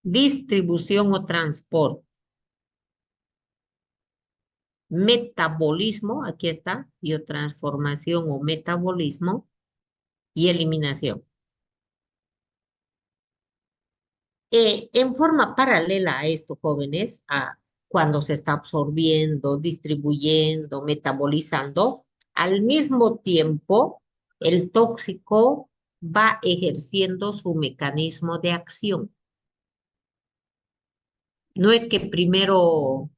distribución o transporte, metabolismo, aquí está, biotransformación o metabolismo, y eliminación. En forma paralela a esto, jóvenes, cuando se está absorbiendo, distribuyendo, metabolizando, al mismo tiempo el tóxico va ejerciendo su mecanismo de acción. No es que primero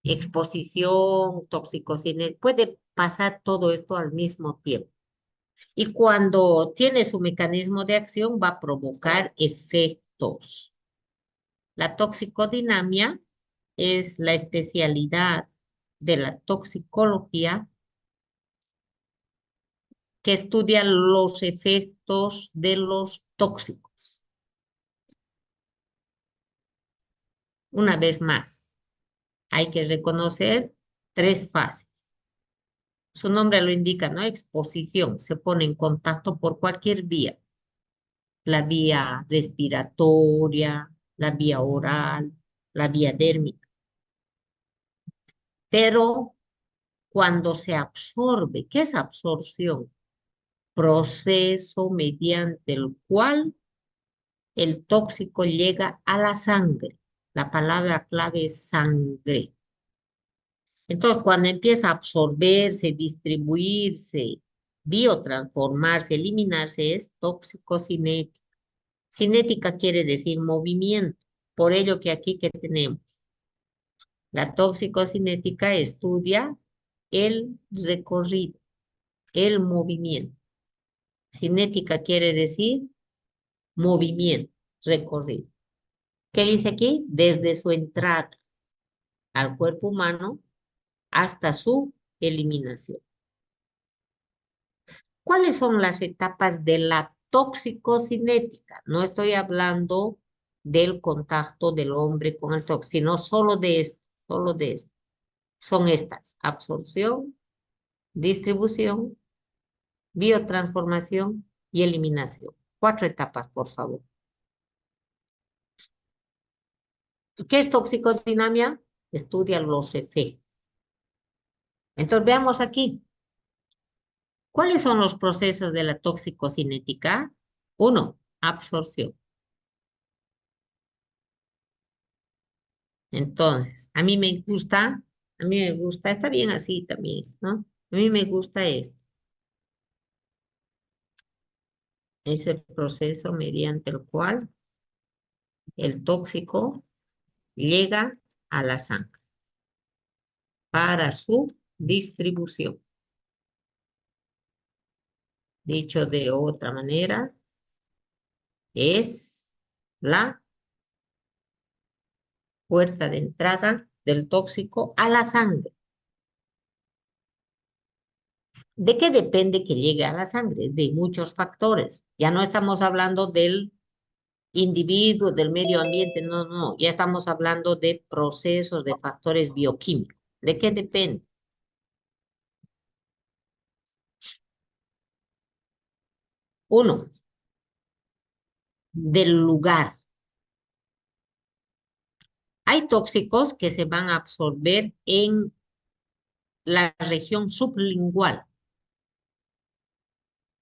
exposición, toxicocinética, puede pasar todo esto al mismo tiempo. Y cuando tiene su mecanismo de acción va a provocar efectos. La toxicodinamia es la especialidad de la toxicología que estudia los efectos de los tóxicos. Una vez más, hay que reconocer 3 fases. Su nombre lo indica, ¿no? Exposición. Se pone en contacto por cualquier vía. La vía respiratoria, la vía oral, la vía dérmica. Pero cuando se absorbe, ¿qué es absorción? Proceso mediante el cual el tóxico llega a la sangre. La palabra clave es sangre. Entonces, cuando empieza a absorberse, distribuirse, biotransformarse, eliminarse, es toxicocinética. Cinética quiere decir movimiento. Por ello que aquí que tenemos. La toxicocinética estudia el recorrido, el movimiento. Cinética quiere decir movimiento, recorrido. ¿Qué dice aquí? Desde su entrada al cuerpo humano hasta su eliminación. ¿Cuáles son las etapas de la toxicocinética? No estoy hablando del contacto del hombre con el tóxico, sino solo de esto, solo de esto. Son estas: absorción, distribución, biotransformación y eliminación. 4 etapas, por favor. ¿Qué es toxicodinamia? Estudia los efectos. Entonces, veamos aquí. ¿Cuáles son los procesos de la toxicocinética? 1, absorción. Entonces, a mí me gusta, está bien así también, ¿no? A mí me gusta esto. Es el proceso mediante el cual el tóxico llega a la sangre para su distribución. Dicho de otra manera, es la puerta de entrada del tóxico a la sangre. ¿De qué depende que llegue a la sangre? De muchos factores. Ya no estamos hablando del individuo, del medio ambiente, no, no, ya estamos hablando de procesos, de factores bioquímicos. ¿De qué depende? Uno, del lugar. Hay tóxicos que se van a absorber en la región sublingual,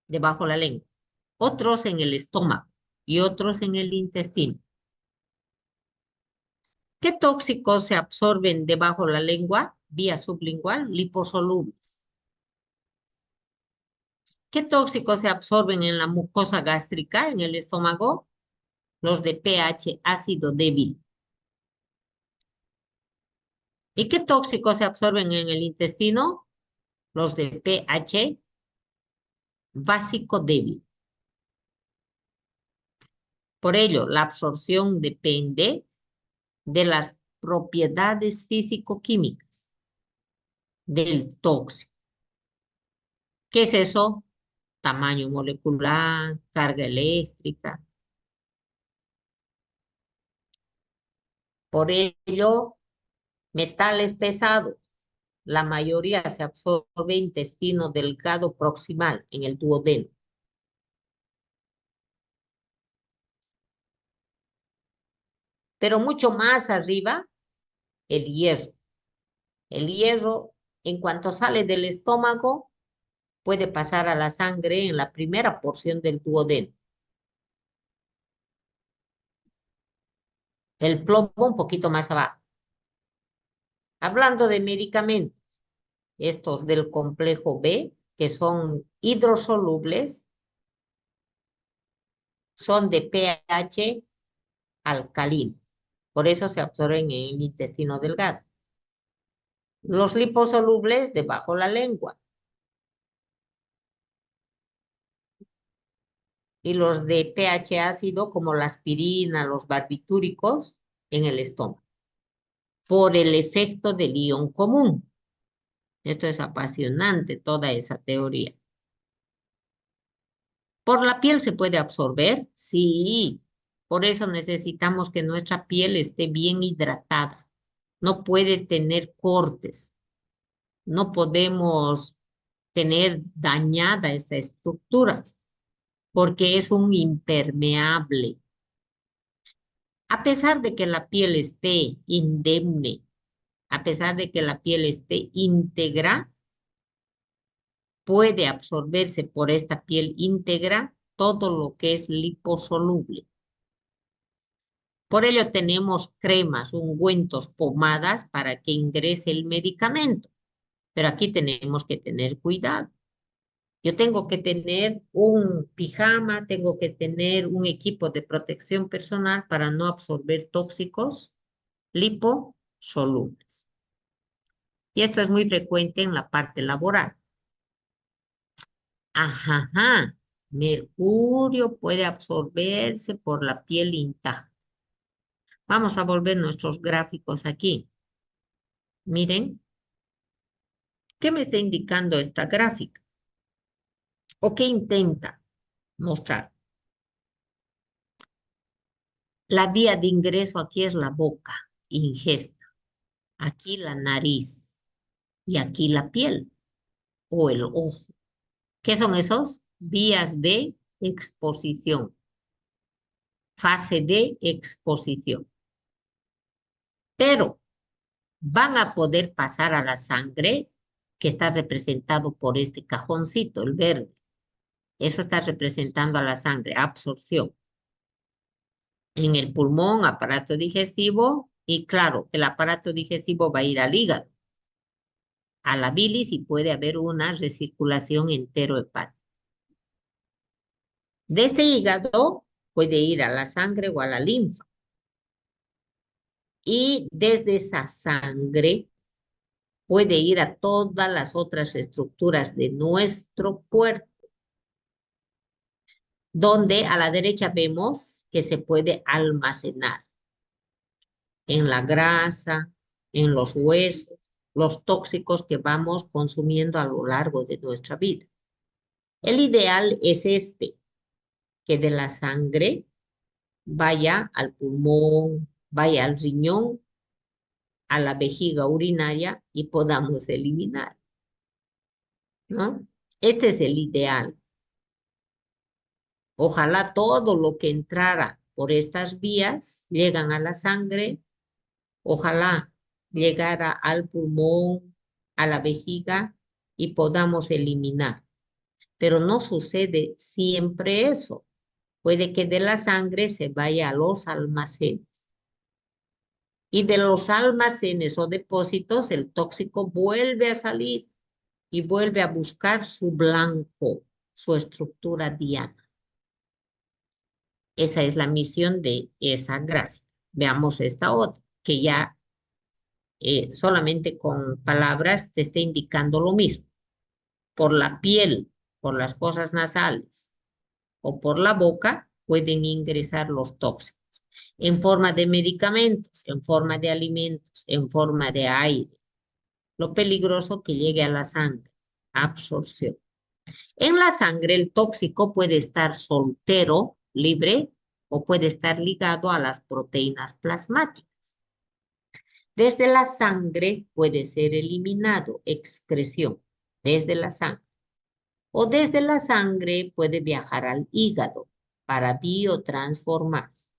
debajo de la lengua, otros en el estómago y otros en el intestino. ¿Qué tóxicos se absorben debajo de la lengua, vía sublingual? Liposolubles. ¿Qué tóxicos se absorben en la mucosa gástrica, en el estómago? Los de pH ácido débil. ¿Y qué tóxicos se absorben en el intestino? Los de pH básico débil. Por ello, la absorción depende de las propiedades físico-químicas del tóxico. ¿Qué es eso? Tamaño molecular, carga eléctrica. Por ello, metales pesados, la mayoría se absorbe intestino delgado proximal, en el duodeno. Pero mucho más arriba, el hierro. El hierro, en cuanto sale del estómago, puede pasar a la sangre en la primera porción del duodeno. El plomo un poquito más abajo. Hablando de medicamentos, estos del complejo B, que son hidrosolubles, son de pH alcalino. Por eso se absorben en el intestino delgado. Los liposolubles debajo la lengua. Y los de pH ácido, como la aspirina, los barbitúricos, en el estómago. por el efecto del ion común. Esto es apasionante, toda esa teoría. ¿Por la piel se puede absorber? Sí. Por eso necesitamos que nuestra piel esté bien hidratada. No puede tener cortes. No podemos tener dañada esta estructura porque es un impermeable. A pesar de que la piel esté indemne, a pesar de que la piel esté íntegra, puede absorberse por esta piel íntegra todo lo que es liposoluble. Por ello tenemos cremas, ungüentos, pomadas para que ingrese el medicamento. Pero aquí tenemos que tener cuidado. Yo tengo que tener un pijama, tengo que tener un equipo de protección personal para no absorber tóxicos liposolubles. Y esto es muy frecuente en la parte laboral. Ajá, mercurio puede absorberse por la piel intacta. Vamos a volver nuestros gráficos aquí. Miren, ¿qué me está indicando esta gráfica? ¿O qué intenta mostrar? La vía de ingreso aquí es la boca, ingesta. Aquí la nariz y aquí la piel o el ojo. ¿Qué son esos? Vías de exposición. Fase de exposición. Pero van a poder pasar a la sangre que está representado por este cajoncito, el verde. Eso está representando a la sangre, absorción. En el pulmón, aparato digestivo, y claro, el aparato digestivo va a ir al hígado, a la bilis y puede haber una recirculación enterohepática. De este hígado puede ir a la sangre o a la linfa. Y desde esa sangre puede ir a todas las otras estructuras de nuestro cuerpo, donde a la derecha vemos que se puede almacenar en la grasa, en los huesos, los tóxicos que vamos consumiendo a lo largo de nuestra vida. El ideal es que de la sangre vaya al pulmón, vaya al riñón, a la vejiga urinaria y podamos eliminar, ¿no? Este es el ideal. Ojalá todo lo que entrara por estas vías llegan a la sangre, ojalá llegara al pulmón, a la vejiga y podamos eliminar. Pero no sucede siempre eso. Puede que de la sangre se vaya a los almacenes. Y de los almacenes o depósitos el tóxico vuelve a salir y vuelve a buscar su blanco, su estructura diana. Esa es la misión de esa gráfica. Veamos esta otra, que ya solamente con palabras te está indicando lo mismo. Por la piel, por las fosas nasales o por la boca pueden ingresar los tóxicos en forma de medicamentos, en forma de alimentos, en forma de aire. Lo peligroso que llegue a la sangre, absorción. En la sangre el tóxico puede estar soltero, libre, o puede estar ligado a las proteínas plasmáticas. Desde la sangre puede ser eliminado, excreción, desde la sangre. O desde la sangre puede viajar al hígado para biotransformarse.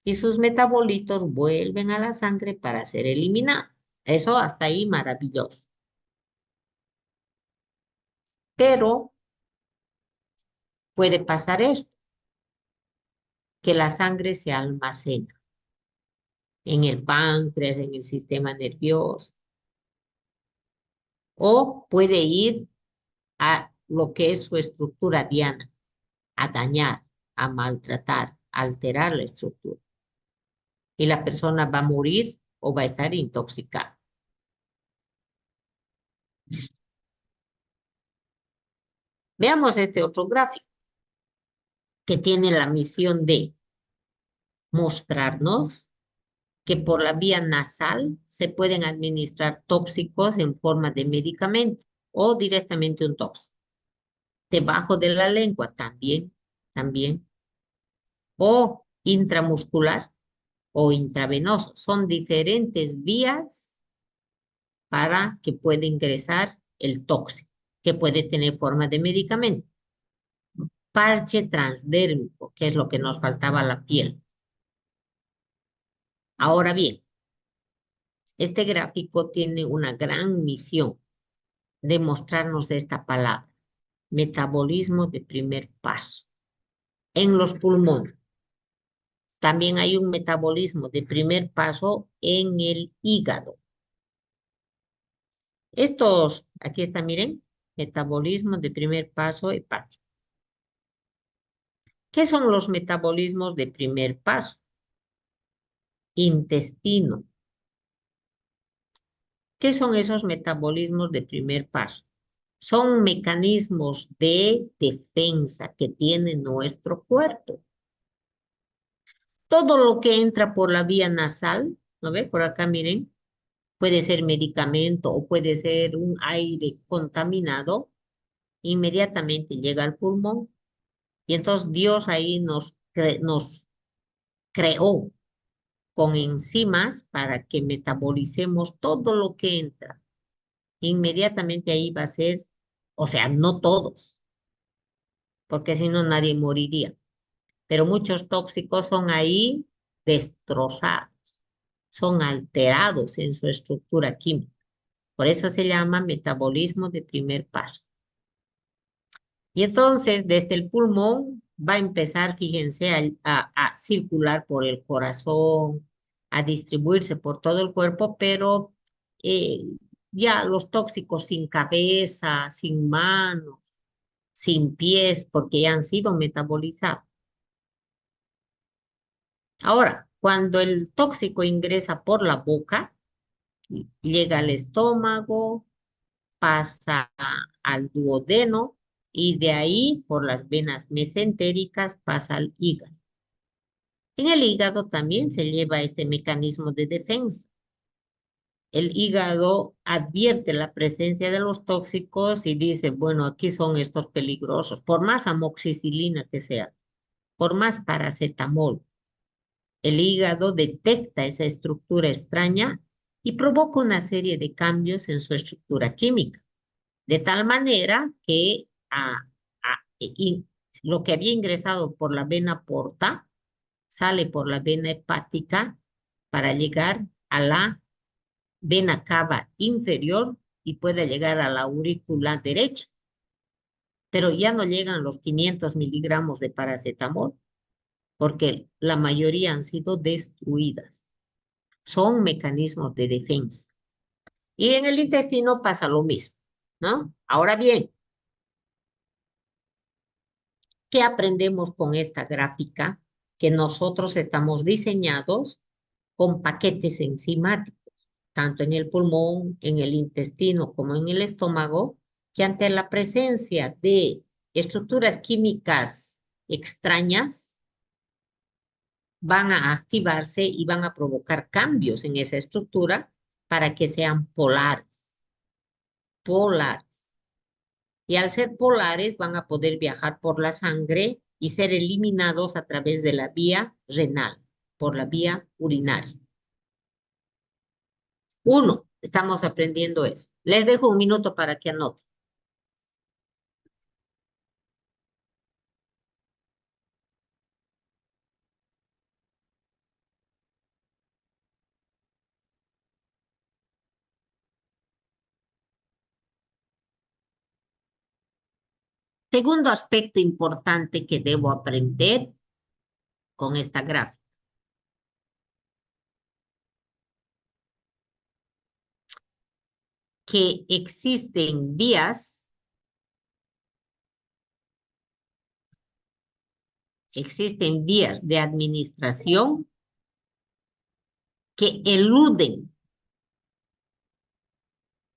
Y sus metabolitos vuelven a la sangre para ser eliminados. Eso hasta ahí maravilloso. Pero puede pasar esto, que la sangre se almacena en el páncreas, en el sistema nervioso, o puede ir a lo que es su estructura diana, a dañar, a maltratar, a alterar la estructura. Y la persona va a morir o va a estar intoxicada. Veamos este otro gráfico que tiene la misión de mostrarnos que por la vía nasal se pueden administrar tóxicos en forma de medicamento o directamente un tóxico. Debajo de la lengua también. O intramuscular o intravenoso. Son diferentes vías para que pueda ingresar el tóxico, que puede tener forma de medicamento. Parche transdérmico, que es lo que nos faltaba a la piel. Ahora bien, este gráfico tiene una gran misión de mostrarnos esta palabra, metabolismo de primer paso, en los pulmones. También hay un metabolismo de primer paso en el hígado. Estos, aquí está, miren, metabolismo de primer paso hepático. ¿Qué son los metabolismos de primer paso? Intestino. ¿Qué son esos metabolismos de primer paso? Son mecanismos de defensa que tiene nuestro cuerpo. Todo lo que entra por la vía nasal, ¿no ve? Por acá, miren, puede ser medicamento o puede ser un aire contaminado, inmediatamente llega al pulmón. Y entonces Dios ahí nos creó con enzimas para que metabolicemos todo lo que entra. Inmediatamente ahí va a ser, o sea, no todos, porque si no nadie moriría, pero muchos tóxicos son ahí destrozados, son alterados en su estructura química. Por eso se llama metabolismo de primer paso. Y entonces, desde el pulmón va a empezar, fíjense, a circular por el corazón, a distribuirse por todo el cuerpo, pero eh, ya los tóxicos sin cabeza, sin manos, sin pies, porque ya han sido metabolizados. Ahora, cuando el tóxico ingresa por la boca, llega al estómago, pasa al duodeno y de ahí por las venas mesentéricas pasa al hígado. En el hígado también se lleva este mecanismo de defensa. El hígado advierte la presencia de los tóxicos y dice, bueno, aquí son estos peligrosos, por más amoxicilina que sea, por más paracetamol. El hígado detecta esa estructura extraña y provoca una serie de cambios en su estructura química, de tal manera que lo que había ingresado por la vena porta sale por la vena hepática para llegar a la vena cava inferior y puede llegar a la aurícula derecha. Pero ya no llegan los 500 miligramos de paracetamol porque la mayoría han sido destruidas. Son mecanismos de defensa. Y en el intestino pasa lo mismo, ¿no? Ahora bien, ¿qué aprendemos con esta gráfica? Que nosotros estamos diseñados con paquetes enzimáticos, tanto en el pulmón, en el intestino como en el estómago, que ante la presencia de estructuras químicas extrañas, van a activarse y van a provocar cambios en esa estructura para que sean polares. Polares. Y al ser polares van a poder viajar por la sangre y ser eliminados a través de la vía renal, por la vía urinaria. Estamos aprendiendo eso. Les dejo un minuto para que anoten. Segundo aspecto importante que debo aprender con esta gráfica. Que existen vías de administración que eluden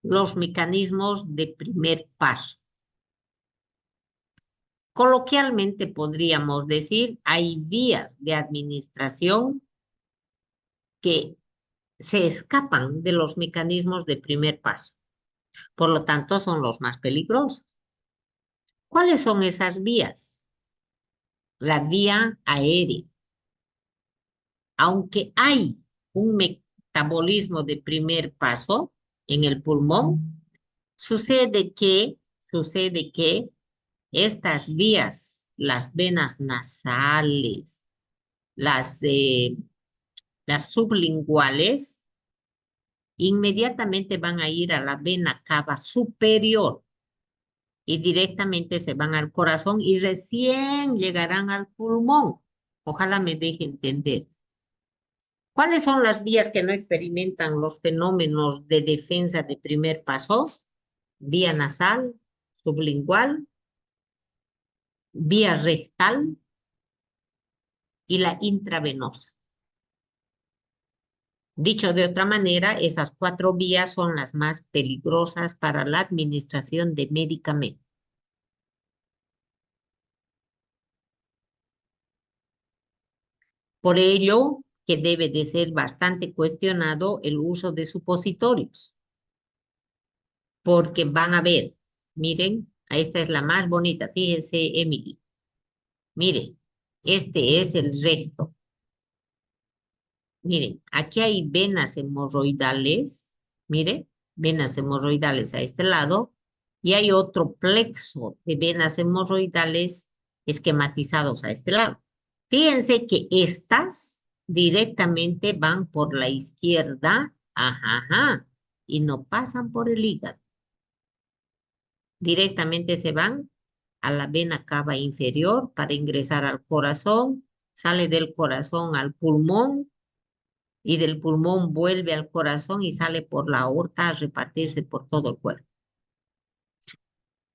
los mecanismos de primer paso. Coloquialmente podríamos decir, hay vías de administración que se escapan de los mecanismos de primer paso. Por lo tanto, son los más peligrosos. ¿Cuáles son esas vías? La vía aérea. Aunque hay un metabolismo de primer paso en el pulmón, sucede que estas vías, las venas nasales, las sublinguales, inmediatamente van a ir a la vena cava superior y directamente se van al corazón y recién llegarán al pulmón. Ojalá me deje entender. ¿Cuáles son las vías que no experimentan los fenómenos de defensa de primer paso? Vía nasal, sublingual, vía rectal y la intravenosa. Dicho de otra manera, esas 4 vías son las más peligrosas para la administración de medicamentos. Por ello, que debe de ser bastante cuestionado el uso de supositorios, porque van a ver, miren, esta es la más bonita, fíjense, Emily. Miren, este es el recto. Miren, aquí hay venas hemorroidales, mire, venas hemorroidales a este lado, y hay otro plexo de venas hemorroidales esquematizados a este lado. Fíjense que estas directamente van por la izquierda, y no pasan por el hígado. Directamente se van a la vena cava inferior para ingresar al corazón, sale del corazón al pulmón, y del pulmón vuelve al corazón y sale por la aorta a repartirse por todo el cuerpo.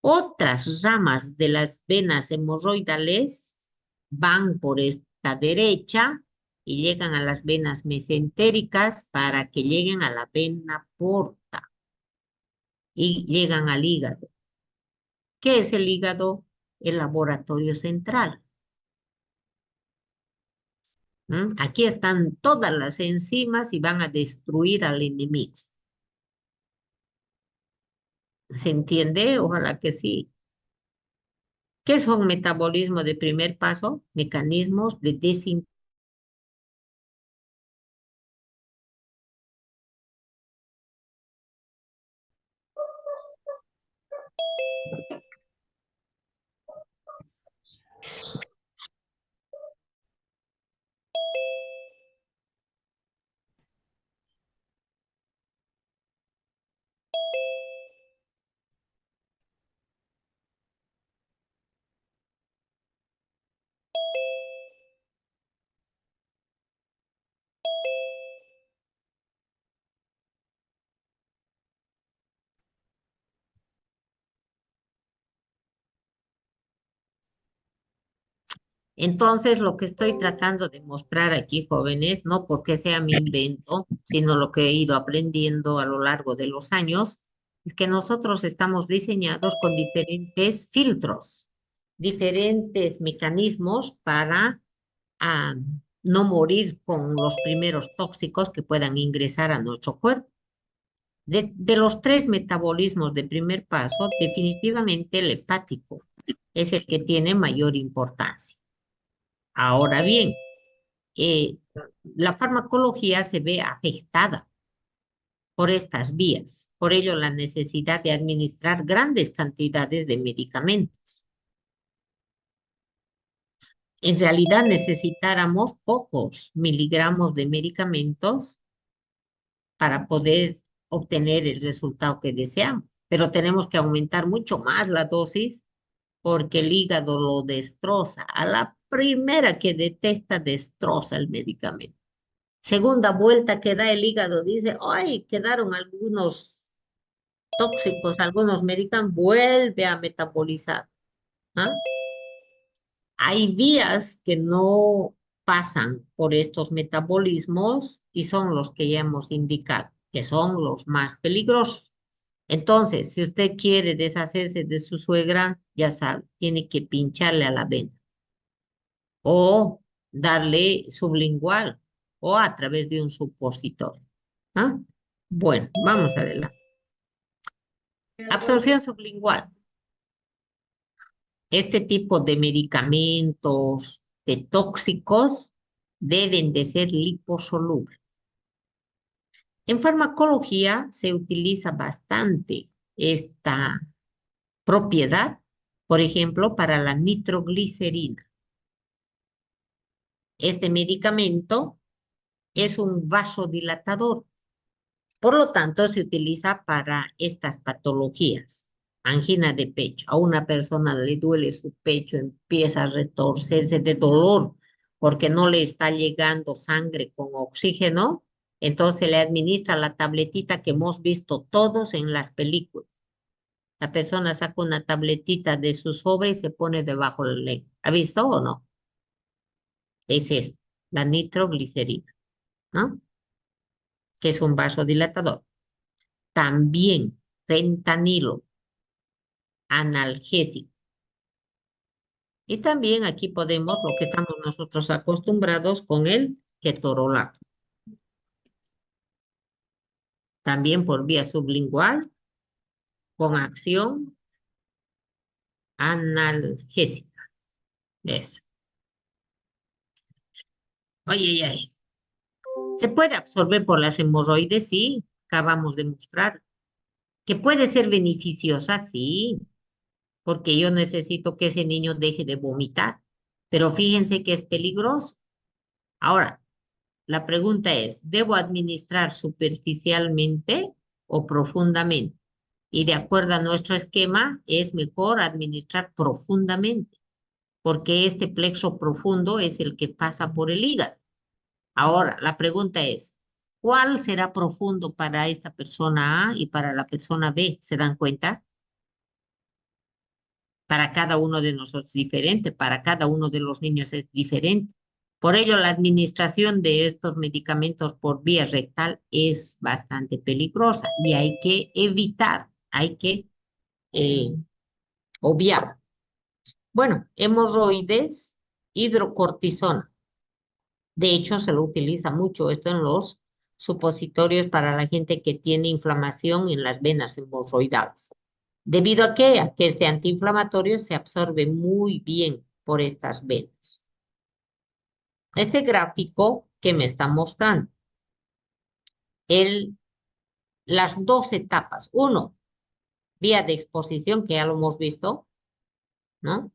Otras ramas de las venas hemorroidales van por esta derecha y llegan a las venas mesentéricas para que lleguen a la vena porta y llegan al hígado. ¿Qué es el hígado? El laboratorio central. Aquí están todas las enzimas y van a destruir al enemigo. ¿Se entiende? Ojalá que sí. ¿Qué son metabolismo de primer paso? Mecanismos de desintegración. Entonces, lo que estoy tratando de mostrar aquí, jóvenes, no porque sea mi invento, sino lo que he ido aprendiendo a lo largo de los años, es que nosotros estamos diseñados con diferentes filtros, diferentes mecanismos para no morir con los primeros tóxicos que puedan ingresar a nuestro cuerpo. De los 3 metabolismos de primer paso, definitivamente el hepático es el que tiene mayor importancia. Ahora bien, la farmacología se ve afectada por estas vías, por ello la necesidad de administrar grandes cantidades de medicamentos. En realidad necesitáramos pocos miligramos de medicamentos para poder obtener el resultado que deseamos, pero tenemos que aumentar mucho más la dosis porque el hígado lo destroza. A la primera que detecta, destroza el medicamento. Segunda vuelta que da el hígado, dice, ay, quedaron algunos tóxicos, algunos medicamentos, vuelve a metabolizar. Hay vías que no pasan por estos metabolismos y son los que ya hemos indicado, que son los más peligrosos. Entonces, si usted quiere deshacerse de su suegra, ya sabe, tiene que pincharle a la vena o darle sublingual o a través de un supositorio. ¿Ah? Bueno, vamos adelante. Absorción sublingual. Este tipo de medicamentos, de tóxicos, deben de ser liposolubles. En farmacología se utiliza bastante esta propiedad, por ejemplo, para la nitroglicerina. Este medicamento es un vasodilatador, por lo tanto se utiliza para estas patologías. Angina de pecho, a una persona le duele su pecho, empieza a retorcerse de dolor porque no le está llegando sangre con oxígeno, entonces le administra la tabletita que hemos visto todos en las películas. La persona saca una tabletita de su sobre y se pone debajo de la lengua. ¿Ha visto o no? Es la nitroglicerina, ¿no? Que es un vasodilatador. También fentanilo, analgésico. Y también aquí podemos, lo que estamos nosotros acostumbrados con el ketorolaco. También por vía sublingual, con acción analgésica. ¿Ves? Oye, oye, ¿se puede absorber por las hemorroides? Sí, acabamos de mostrar. ¿Que puede ser beneficiosa? Sí, porque yo necesito que ese niño deje de vomitar. Pero fíjense que es peligroso. Ahora, la pregunta es, ¿debo administrar superficialmente o profundamente? Y de acuerdo a nuestro esquema, es mejor administrar profundamente, porque este plexo profundo es el que pasa por el hígado. Ahora, la pregunta es, ¿cuál será profundo para esta persona A y para la persona B? ¿Se dan cuenta? Para cada uno de nosotros es diferente, para cada uno de los niños es diferente. Por ello, la administración de estos medicamentos por vía rectal es bastante peligrosa y hay que evitar, hay que eh, obviar. Bueno, hemorroides, hidrocortisona. De hecho, se lo utiliza mucho esto en los supositorios para la gente que tiene inflamación en las venas hemorroidales. ¿Debido a qué? A que este antiinflamatorio se absorbe muy bien por estas venas. Este gráfico que me está mostrando las dos etapas. Uno, vía de exposición, que ya lo hemos visto, ¿no?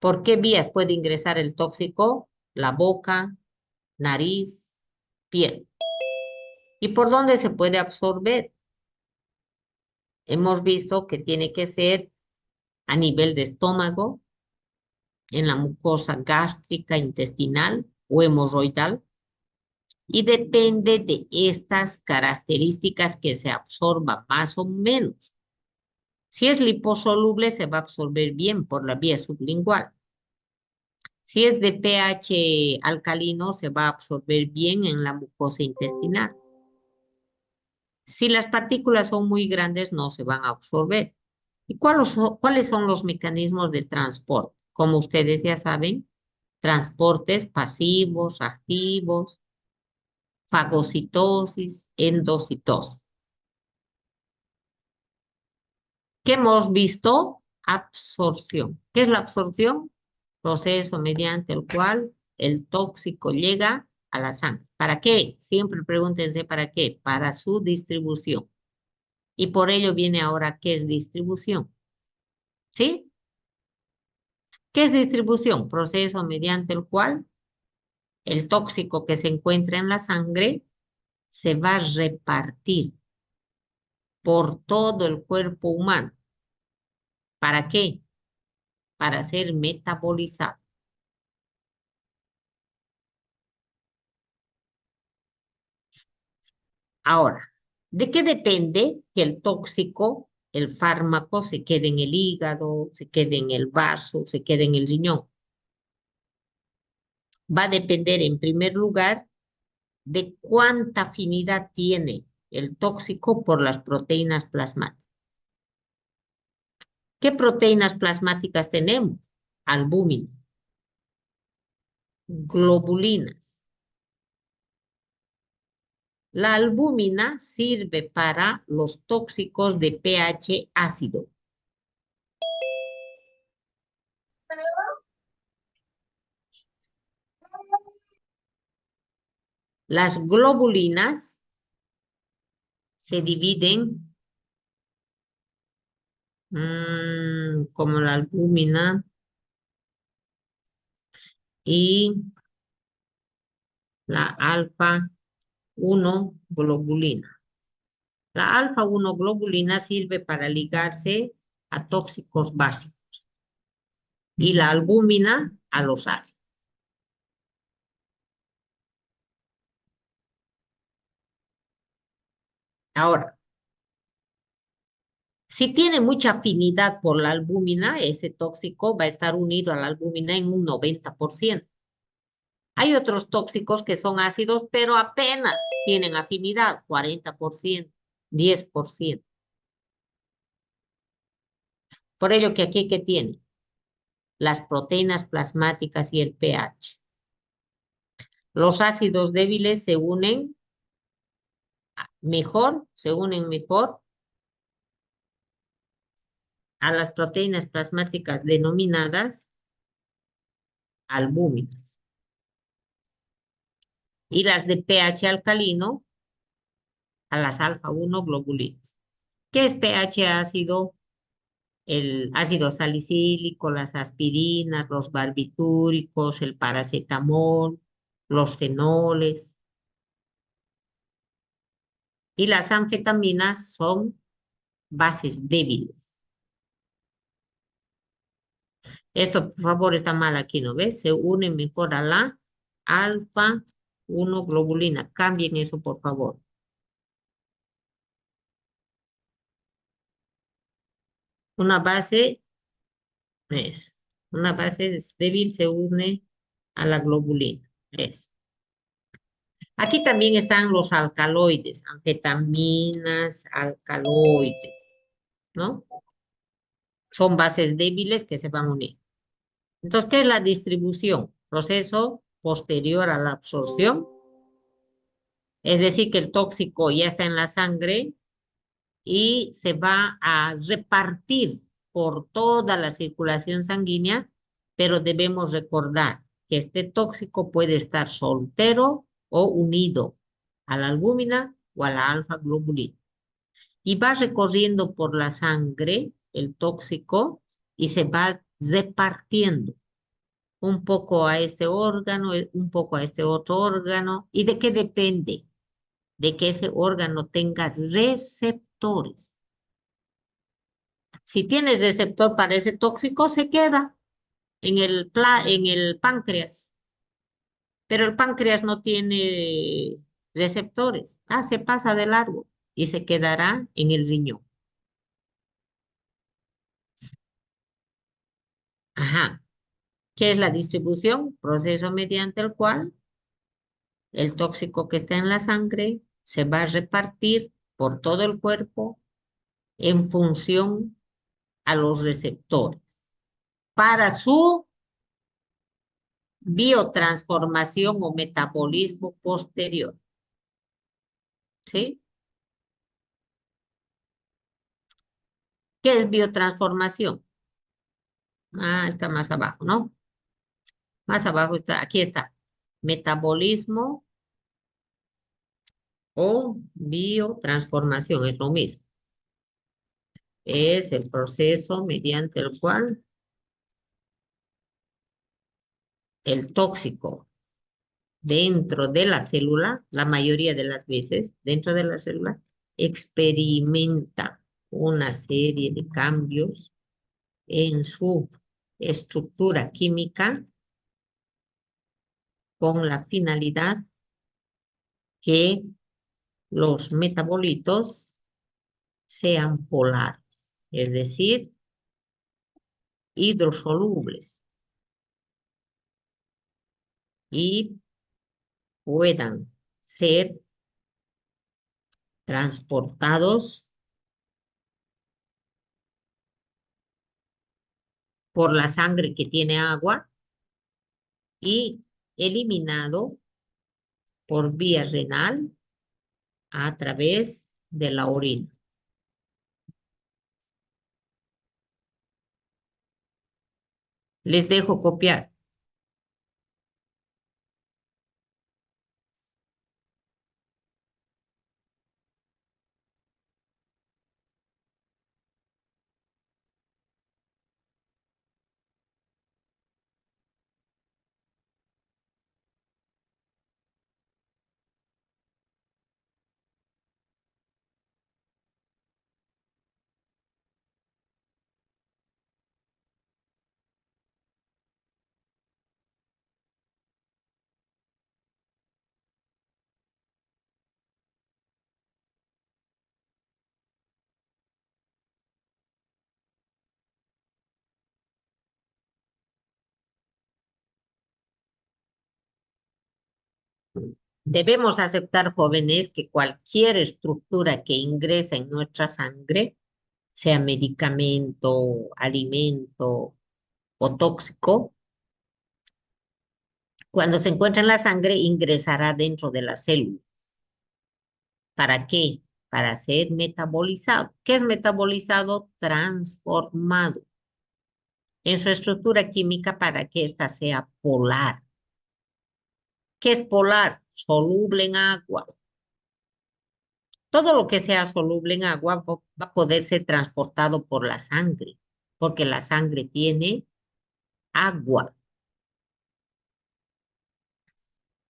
¿Por qué vías puede ingresar el tóxico? La boca, nariz, piel. ¿Y por dónde se puede absorber? Hemos visto que tiene que ser a nivel de estómago, en la mucosa gástrica, intestinal o hemorroidal, y depende de estas características que se absorba más o menos. Si es liposoluble, se va a absorber bien por la vía sublingual. Si es de pH alcalino, se va a absorber bien en la mucosa intestinal. Si las partículas son muy grandes, no se van a absorber. ¿Y cuáles son los mecanismos de transporte? Como ustedes ya saben, transportes pasivos, activos, fagocitosis, endocitosis. ¿Qué hemos visto? Absorción. ¿Qué es la absorción? Proceso mediante el cual el tóxico llega a la sangre. ¿Para qué? Siempre pregúntense para qué. Para su distribución. Y por ello viene ahora, ¿qué es distribución? ¿Sí? ¿Qué es distribución? Proceso mediante el cual el tóxico que se encuentra en la sangre se va a repartir por todo el cuerpo humano. ¿Para qué? Para ser metabolizado. Ahora, ¿de qué depende que el tóxico, el fármaco, se quede en el hígado, se quede en el vaso, se quede en el riñón? Va a depender, en primer lugar, de cuánta afinidad tiene el tóxico por las proteínas plasmáticas. ¿Qué proteínas plasmáticas tenemos? Albúmina, globulinas, La albúmina sirve para los tóxicos de pH ácido. Las globulinas se dividen como la albúmina y la alfa-1 globulina. La alfa-1 globulina sirve para ligarse a tóxicos básicos y la albúmina a los ácidos. Ahora, si tiene mucha afinidad por la albúmina, ese tóxico va a estar unido a la albúmina en un 90%. Hay otros tóxicos que son ácidos, pero apenas tienen afinidad, 40%, 10%. Por ello que aquí, ¿qué tiene? Las proteínas plasmáticas y el pH. Los ácidos débiles se unen mejor a las proteínas plasmáticas denominadas albúminas. Y las de pH alcalino a las alfa-1 globulinas. ¿Qué es pH ácido? El ácido salicílico, las aspirinas, los barbitúricos, el paracetamol, los fenoles. Y las anfetaminas son bases débiles. Esto, por favor, está mal aquí, ¿no ves? Se une mejor a la alfa-1 globulina. Cambien eso, por favor. Una base débil se une a la globulina. Aquí también están los alcaloides, anfetaminas, alcaloides, ¿no? Son bases débiles que se van a unir. Entonces, ¿qué es la distribución? Proceso posterior a la absorción. Es decir, que el tóxico ya está en la sangre y se va a repartir por toda la circulación sanguínea, pero debemos recordar que este tóxico puede estar soltero o unido a la albúmina o a la alfa-globulina. Y va recorriendo por la sangre el tóxico y se va repartiendo un poco a este órgano, un poco a este otro órgano. ¿Y de qué depende? De que ese órgano tenga receptores. Si tienes receptor para ese tóxico, se queda en el páncreas. Pero el páncreas no tiene receptores. Se pasa de largo y se quedará en el riñón. Ajá. ¿Qué es la distribución? Proceso mediante el cual el tóxico que está en la sangre se va a repartir por todo el cuerpo en función a los receptores para su biotransformación o metabolismo posterior. ¿Sí? ¿Qué es biotransformación? Está más abajo, ¿no? Más abajo está, aquí está. Metabolismo o biotransformación, es lo mismo. Es el proceso mediante el cual el tóxico dentro de la célula, la mayoría de las veces, dentro de la célula, experimenta una serie de cambios en su estructura química con la finalidad que los metabolitos sean polares, es decir, hidrosolubles y puedan ser transportados por la sangre que tiene agua y eliminado por vía renal a través de la orina. Les dejo copiar. Debemos aceptar, jóvenes, que cualquier estructura que ingresa en nuestra sangre, sea medicamento, alimento o tóxico, cuando se encuentra en la sangre, ingresará dentro de las células. ¿Para qué? Para ser metabolizado. ¿Qué es metabolizado? Transformado en su estructura química para que ésta sea polar. ¿Qué es polar? Soluble en agua. Todo lo que sea soluble en agua va a poder ser transportado por la sangre, porque la sangre tiene agua.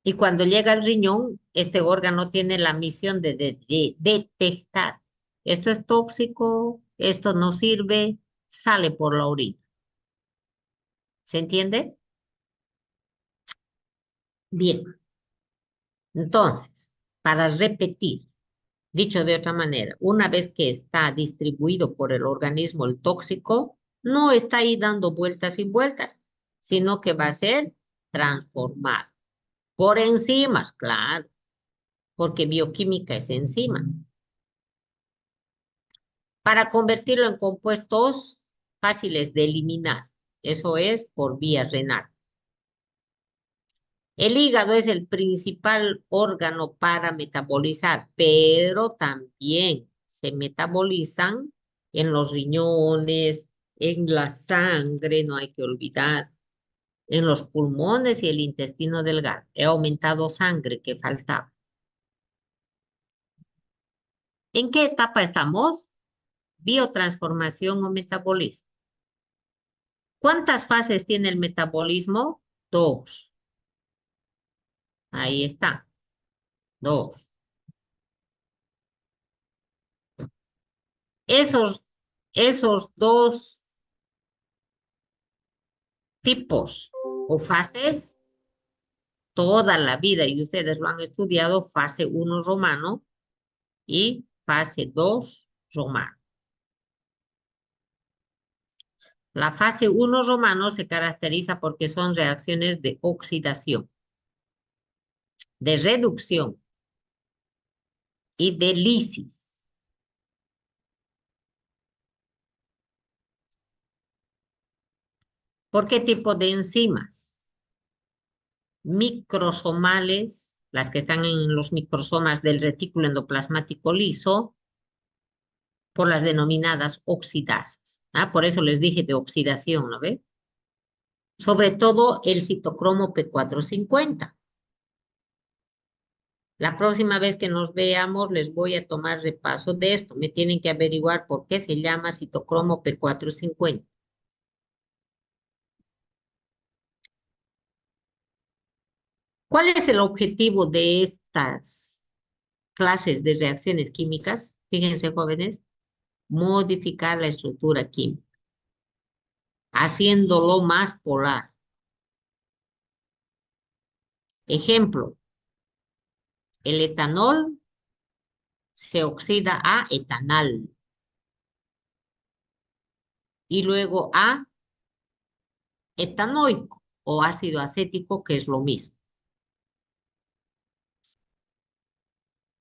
Y cuando llega al riñón, este órgano tiene la misión de detectar. Esto es tóxico, esto no sirve, sale por la orina. ¿Se entiende? Bien. Entonces, para repetir, dicho de otra manera, una vez que está distribuido por el organismo el tóxico, no está ahí dando vueltas y vueltas, sino que va a ser transformado por enzimas, claro, porque bioquímica es enzima, para convertirlo en compuestos fáciles de eliminar. Eso es por vía renal. El hígado es el principal órgano para metabolizar, pero también se metabolizan en los riñones, en la sangre, no hay que olvidar, en los pulmones y el intestino delgado. He aumentado sangre que faltaba. ¿En qué etapa estamos? Biotransformación o metabolismo. ¿Cuántas fases tiene el metabolismo? Dos. Ahí está. Dos. Esos dos tipos o fases, toda la vida, y ustedes lo han estudiado, fase 1 romano y fase 2 romano. La fase 1 romano se caracteriza porque son reacciones de oxidación, de reducción y de lisis. ¿Por qué tipo de enzimas? Microsomales, las que están en los microsomas del retículo endoplasmático liso, por las denominadas oxidasas. Por eso les dije de oxidación, ¿no ve? Sobre todo el citocromo P450. La próxima vez que nos veamos les voy a tomar repaso de esto. Me tienen que averiguar por qué se llama citocromo P450. ¿Cuál es el objetivo de estas clases de reacciones químicas? Fíjense, jóvenes, modificar la estructura química, haciéndolo más polar. Ejemplo, el etanol se oxida a etanal y luego a etanoico o ácido acético, que es lo mismo.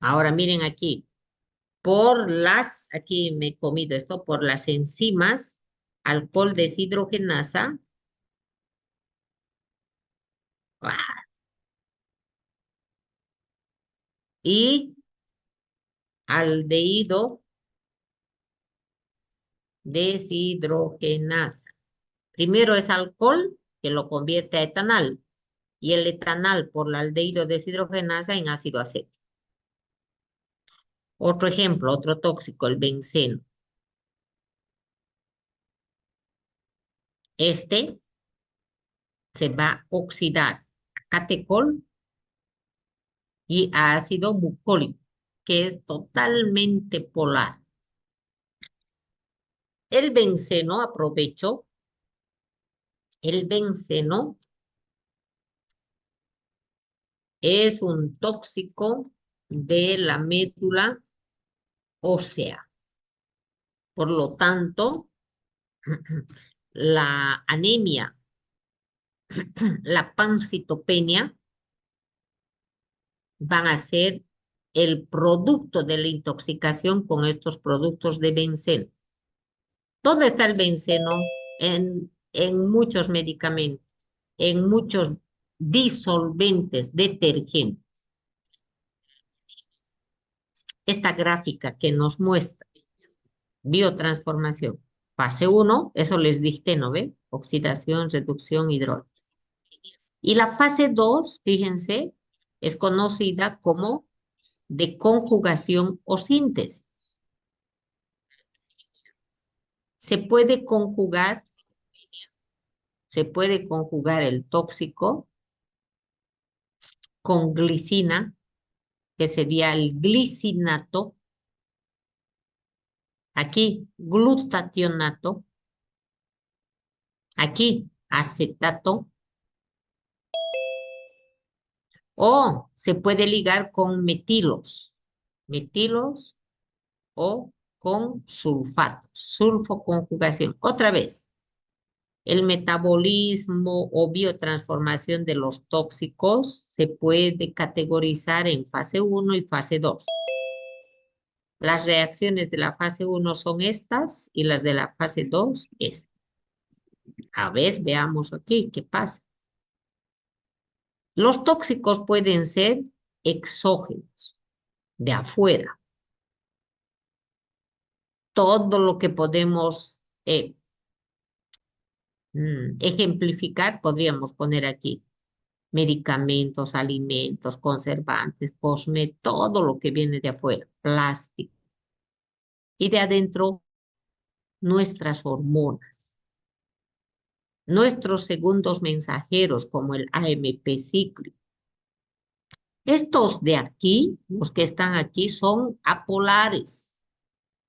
Ahora miren aquí, aquí me he comido esto, por las enzimas, alcohol deshidrogenasa, y aldehído deshidrogenasa. Primero es alcohol, que lo convierte a etanal, y el etanal por la aldehído deshidrogenasa en ácido acético. Otro ejemplo, otro tóxico, el benceno. Este se va a oxidar a catecol y a ácido mucólico, que es totalmente polar. El benceno, aprovecho, el benceno es un tóxico de la médula ósea. Por lo tanto, la anemia, la pancitopenia van a ser el producto de la intoxicación con estos productos de benceno. ¿Dónde está el benceno? En muchos medicamentos, en muchos disolventes, detergentes. Esta gráfica que nos muestra biotransformación. Fase 1, eso les dicté, ¿no ve? Oxidación, reducción, hidrólisis. Y la fase 2, fíjense, es conocida como de conjugación o síntesis. Se puede conjugar el tóxico con glicina, que sería el glicinato. Aquí, glutationato. Aquí, acetato. O se puede ligar con metilos o con sulfatos, sulfoconjugación. Otra vez, el metabolismo o biotransformación de los tóxicos se puede categorizar en fase 1 y fase 2. Las reacciones de la fase 1 son estas y las de la fase 2 estas. A ver, veamos aquí qué pasa. Los tóxicos pueden ser exógenos, de afuera. Todo lo que podemos ejemplificar, podríamos poner aquí. Medicamentos, alimentos, conservantes, cosméticos, todo lo que viene de afuera, plástico. Y de adentro, nuestras hormonas. Nuestros segundos mensajeros, como el AMP cíclico. Estos de aquí, los que están aquí, son apolares,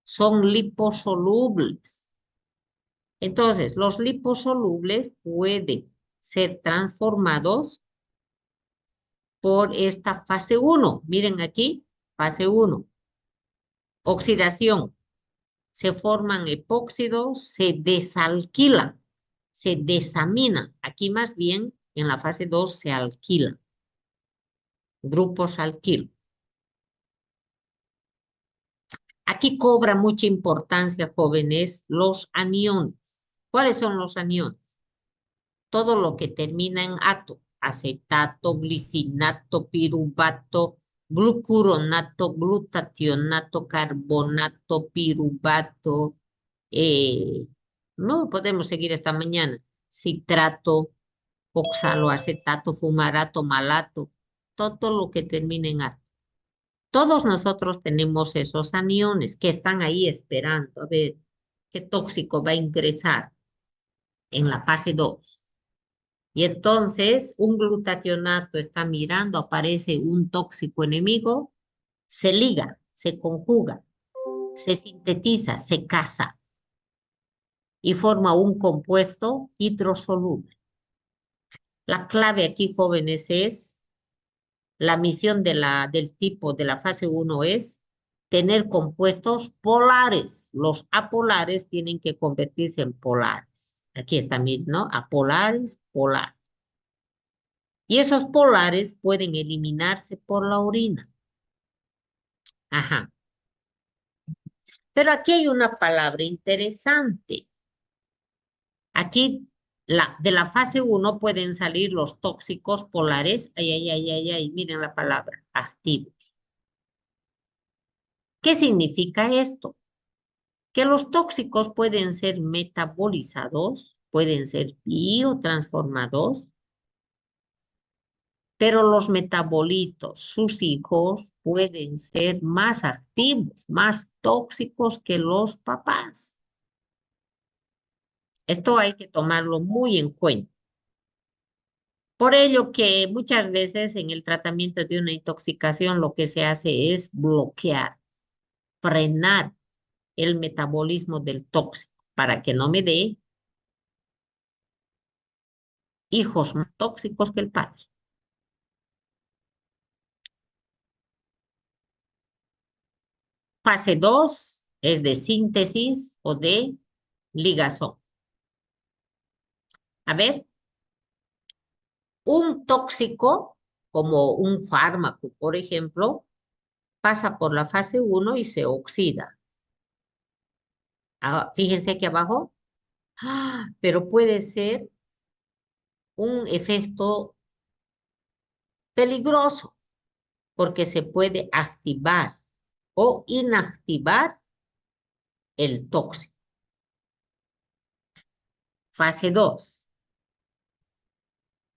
son liposolubles. Entonces, los liposolubles pueden ser transformados por esta fase 1. Miren aquí, fase 1. Oxidación. Se forman epóxidos, se desalquilan, se desaminan. Aquí más bien, en la fase 2, se alquilan. Grupos alquilo. Aquí cobra mucha importancia, jóvenes, los aniones. ¿Cuáles son los aniones? Todo lo que termina en ato. Acetato, glicinato, piruvato, glucuronato, glutationato, carbonato, piruvato. No podemos seguir esta mañana. Citrato, oxaloacetato, fumarato, malato. Todo lo que termina en ato. Todos nosotros tenemos esos aniones que están ahí esperando a ver qué tóxico va a ingresar en la fase 2. Y entonces un glutationato está mirando, aparece un tóxico enemigo, se liga, se conjuga, se sintetiza, se casa y forma un compuesto hidrosoluble. La clave aquí, jóvenes, es la misión del tipo de la fase 1 es tener compuestos polares. Los apolares tienen que convertirse en polares. Aquí está, ¿no? Apolares, polares. Y esos polares pueden eliminarse por la orina. Ajá. Pero aquí hay una palabra interesante. Aquí de la fase 1 pueden salir los tóxicos polares. Ay, miren la palabra, activos. ¿Qué significa esto? Que los tóxicos pueden ser metabolizados, pueden ser biotransformados, pero los metabolitos, sus hijos, pueden ser más activos, más tóxicos que los papás. Esto hay que tomarlo muy en cuenta. Por ello que muchas veces en el tratamiento de una intoxicación lo que se hace es bloquear, frenar el metabolismo del tóxico para que no me dé hijos más tóxicos que el padre. Fase 2 es de síntesis o de ligazón. A ver, un tóxico, como un fármaco, por ejemplo, pasa por la fase 1 y se oxida. Fíjense aquí abajo. Pero puede ser un efecto peligroso porque se puede activar o inactivar el tóxico. Fase 2.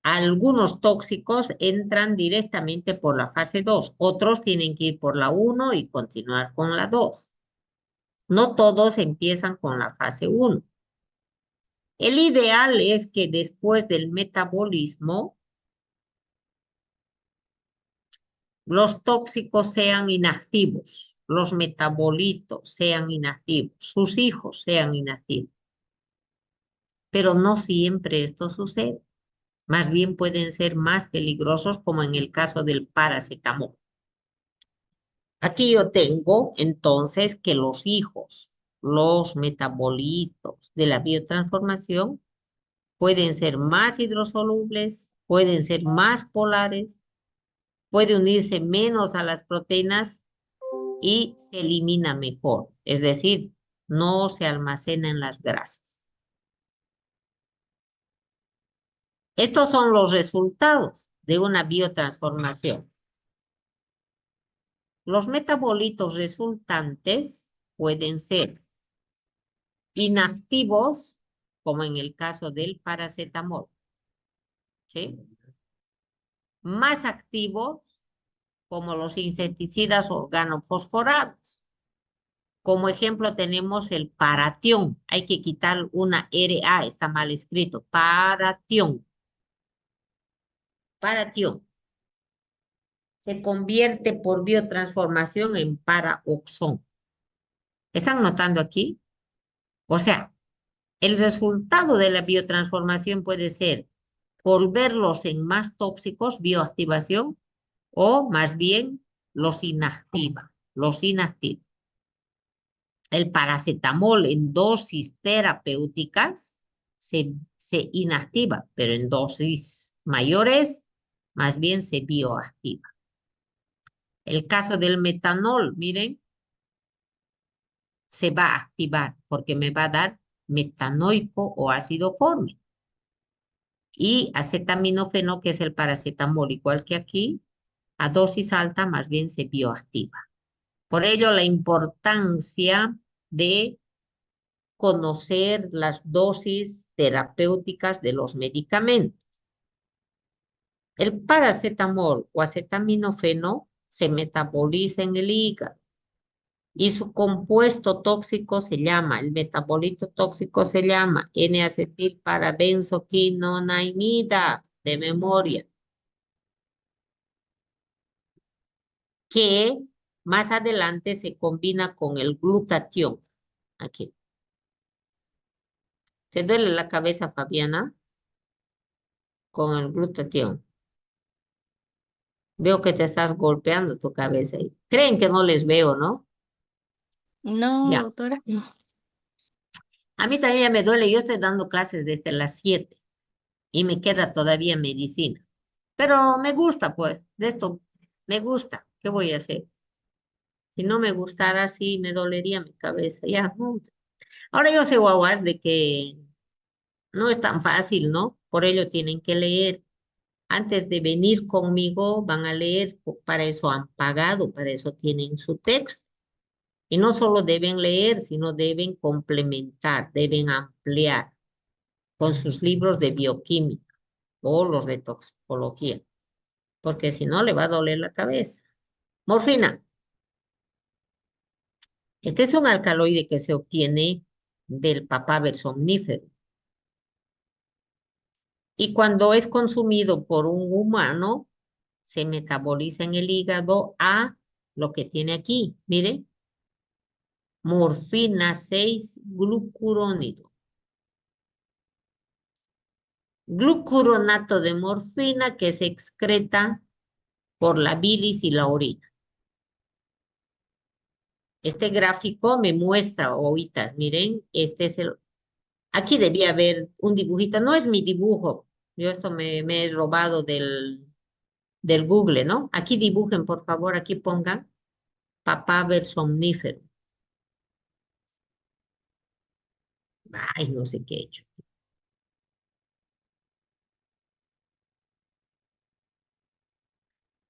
Algunos tóxicos entran directamente por la fase 2, otros tienen que ir por la 1 y continuar con la 2. No todos empiezan con la fase 1. El ideal es que después del metabolismo, los tóxicos sean inactivos, los metabolitos sean inactivos, sus hijos sean inactivos. Pero no siempre esto sucede. Más bien pueden ser más peligrosos, como en el caso del paracetamol. Aquí yo tengo entonces que los hijos, los metabolitos de la biotransformación pueden ser más hidrosolubles, pueden ser más polares, puede unirse menos a las proteínas y se elimina mejor, es decir, no se almacena en las grasas. Estos son los resultados de una biotransformación. Los metabolitos resultantes pueden ser inactivos, como en el caso del paracetamol, ¿sí? Más activos, como los insecticidas organofosforados. Como ejemplo tenemos el paratión. Hay que quitar una RA, está mal escrito. Paratión. Paratión. Se convierte por biotransformación en paraoxón. ¿Están notando aquí? O sea, el resultado de la biotransformación puede ser volverlos en más tóxicos, bioactivación, o más bien los inactiva, los inactiva. El paracetamol en dosis terapéuticas se inactiva, pero en dosis mayores más bien se bioactiva. El caso del metanol, miren, se va a activar porque me va a dar metanoico o ácido fórmico. Y acetaminofeno, que es el paracetamol, igual que aquí, a dosis alta más bien se bioactiva. Por ello, la importancia de conocer las dosis terapéuticas de los medicamentos. El paracetamol o acetaminofeno se metaboliza en el hígado y su compuesto tóxico se llama, el metabolito tóxico se llama N-acetilparabenzoquinonamida, de memoria, que más adelante se combina con el glutatión. Aquí. ¿Te duele la cabeza, Fabiana? Con el glutatión. Veo que te estás golpeando tu cabeza ahí. Creen que no les veo, ¿no? No, Ya. doctora. A mí también ya me duele. Yo estoy dando clases desde las 7 y me queda todavía medicina. Pero me gusta, pues, de esto me gusta. ¿Qué voy a hacer? Si no me gustara, sí me dolería mi cabeza. Ya, no. Ahora yo sé, guaguas, de que no es tan fácil, ¿no? Por ello tienen que leer. Antes de venir conmigo, van a leer. Para eso han pagado, para eso tienen su texto. Y no solo deben leer, sino deben complementar, deben ampliar con sus libros de bioquímica o los de toxicología, porque si no le va a doler la cabeza. Morfina. Este es un alcaloide que se obtiene del papaver somnífero. Y cuando es consumido por un humano, se metaboliza en el hígado a lo que tiene aquí. Mire, morfina 6-glucurónido. Glucuronato de morfina que se excreta por la bilis y la orina. Este gráfico me muestra, ahorita, miren, este es el... Aquí debía haber un dibujito, no es mi dibujo, yo esto me he robado del Google, ¿no? Aquí dibujen, por favor, aquí pongan papaver somnífero. Ay, no sé qué he hecho.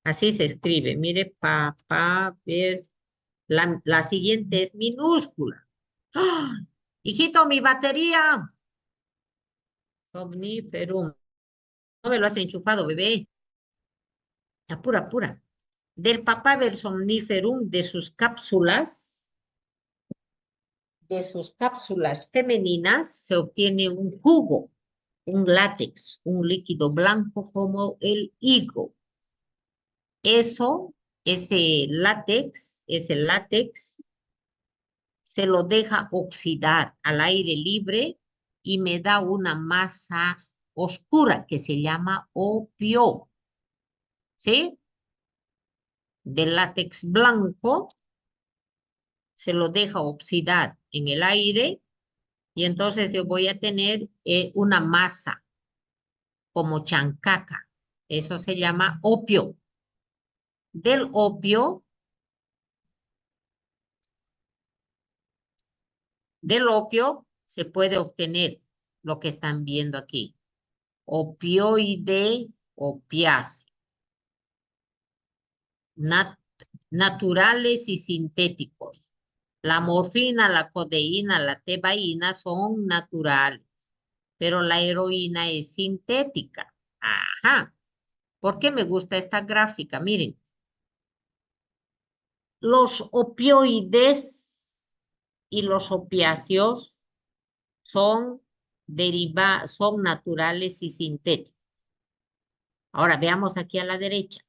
Así se escribe, mire, papaver. La siguiente es minúscula. ¡Ah! Hijito, mi batería. Somníferum. No me lo has enchufado, bebé. Apura, apura. Del papaver somniferum, de sus cápsulas femeninas, se obtiene un jugo, un látex, un líquido blanco como el higo. Eso, ese látex, se lo deja oxidar al aire libre y me da una masa oscura que se llama opio. ¿Sí? Del látex blanco se lo deja oxidar en el aire y entonces yo voy a tener una masa como chancaca. Eso se llama opio. Del opio se puede obtener lo que están viendo aquí. Opioide opiáceo. Naturales y sintéticos. La morfina, la codeína, la tebaína son naturales, pero la heroína es sintética. Ajá. ¿Por qué me gusta esta gráfica? Miren, los opioides y los opiáceos son son naturales y sintéticos. Ahora veamos aquí a la derecha.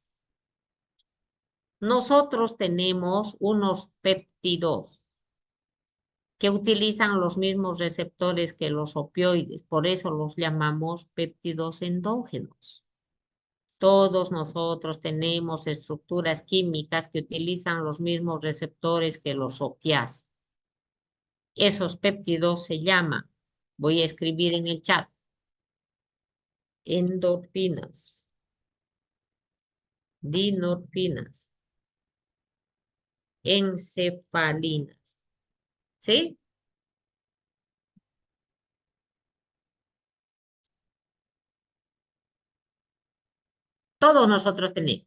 Nosotros tenemos unos péptidos que utilizan los mismos receptores que los opioides, por eso los llamamos péptidos endógenos. Todos nosotros tenemos estructuras químicas que utilizan los mismos receptores que los opiáceos. Esos péptidos se llaman, voy a escribir en el chat, endorfinas, dinorfinas, encefalinas. ¿Sí? Todos nosotros tenemos.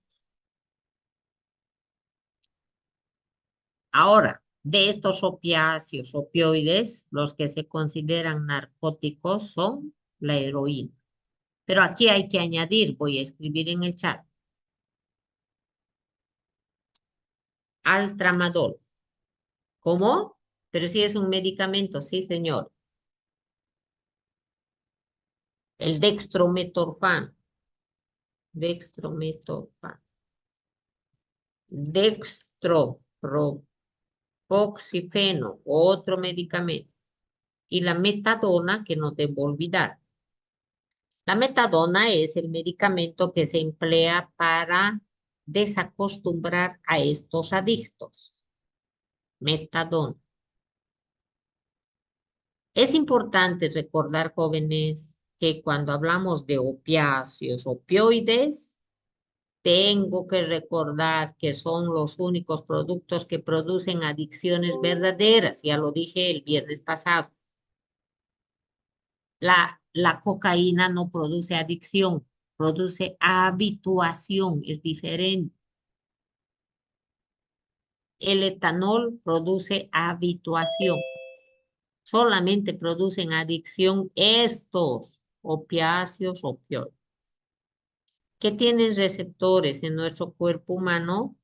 Ahora, de estos opiáceos, opioides, los que se consideran narcóticos son la heroína. Pero aquí hay que añadir, voy a escribir en el chat, al tramadol. ¿Cómo? Pero si es un medicamento, sí, señor. El dextrometorfano. Dextrometorfano. Dextropropoxifeno, otro medicamento. Y la metadona, que no debo olvidar. La metadona es el medicamento que se emplea para desacostumbrar a estos adictos. Metadona. Es importante recordar, jóvenes, que cuando hablamos de opiáceos, opioides, tengo que recordar que son los únicos productos que producen adicciones verdaderas. Ya lo dije el viernes pasado. La cocaína no produce adicción, produce habituación, es diferente. El etanol produce habituación. Solamente producen adicción estos opiáceos, opioides, que tienen receptores en nuestro cuerpo humano.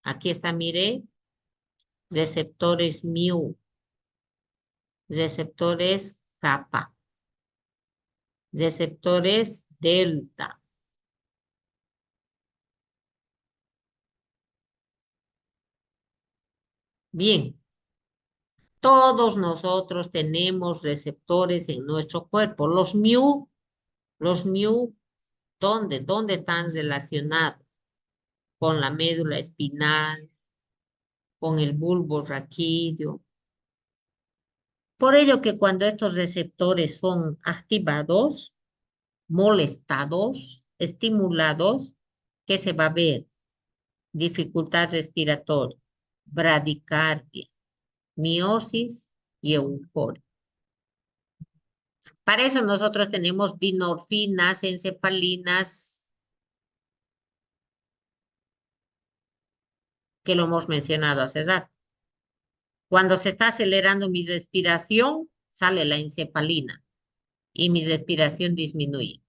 Aquí está, mire, receptores mu, receptores kappa, receptores delta. Bien, todos nosotros tenemos receptores en nuestro cuerpo. Los mu, ¿dónde están relacionados? Con la médula espinal, con el bulbo raquídeo. Por ello que cuando estos receptores son activados, molestados, estimulados, ¿qué se va a ver? Dificultad respiratoria, bradicardia, miosis y euforia. Para eso nosotros tenemos dinorfinas, encefalinas, que lo hemos mencionado hace rato. Cuando se está acelerando mi respiración, sale la encefalina y mi respiración disminuye.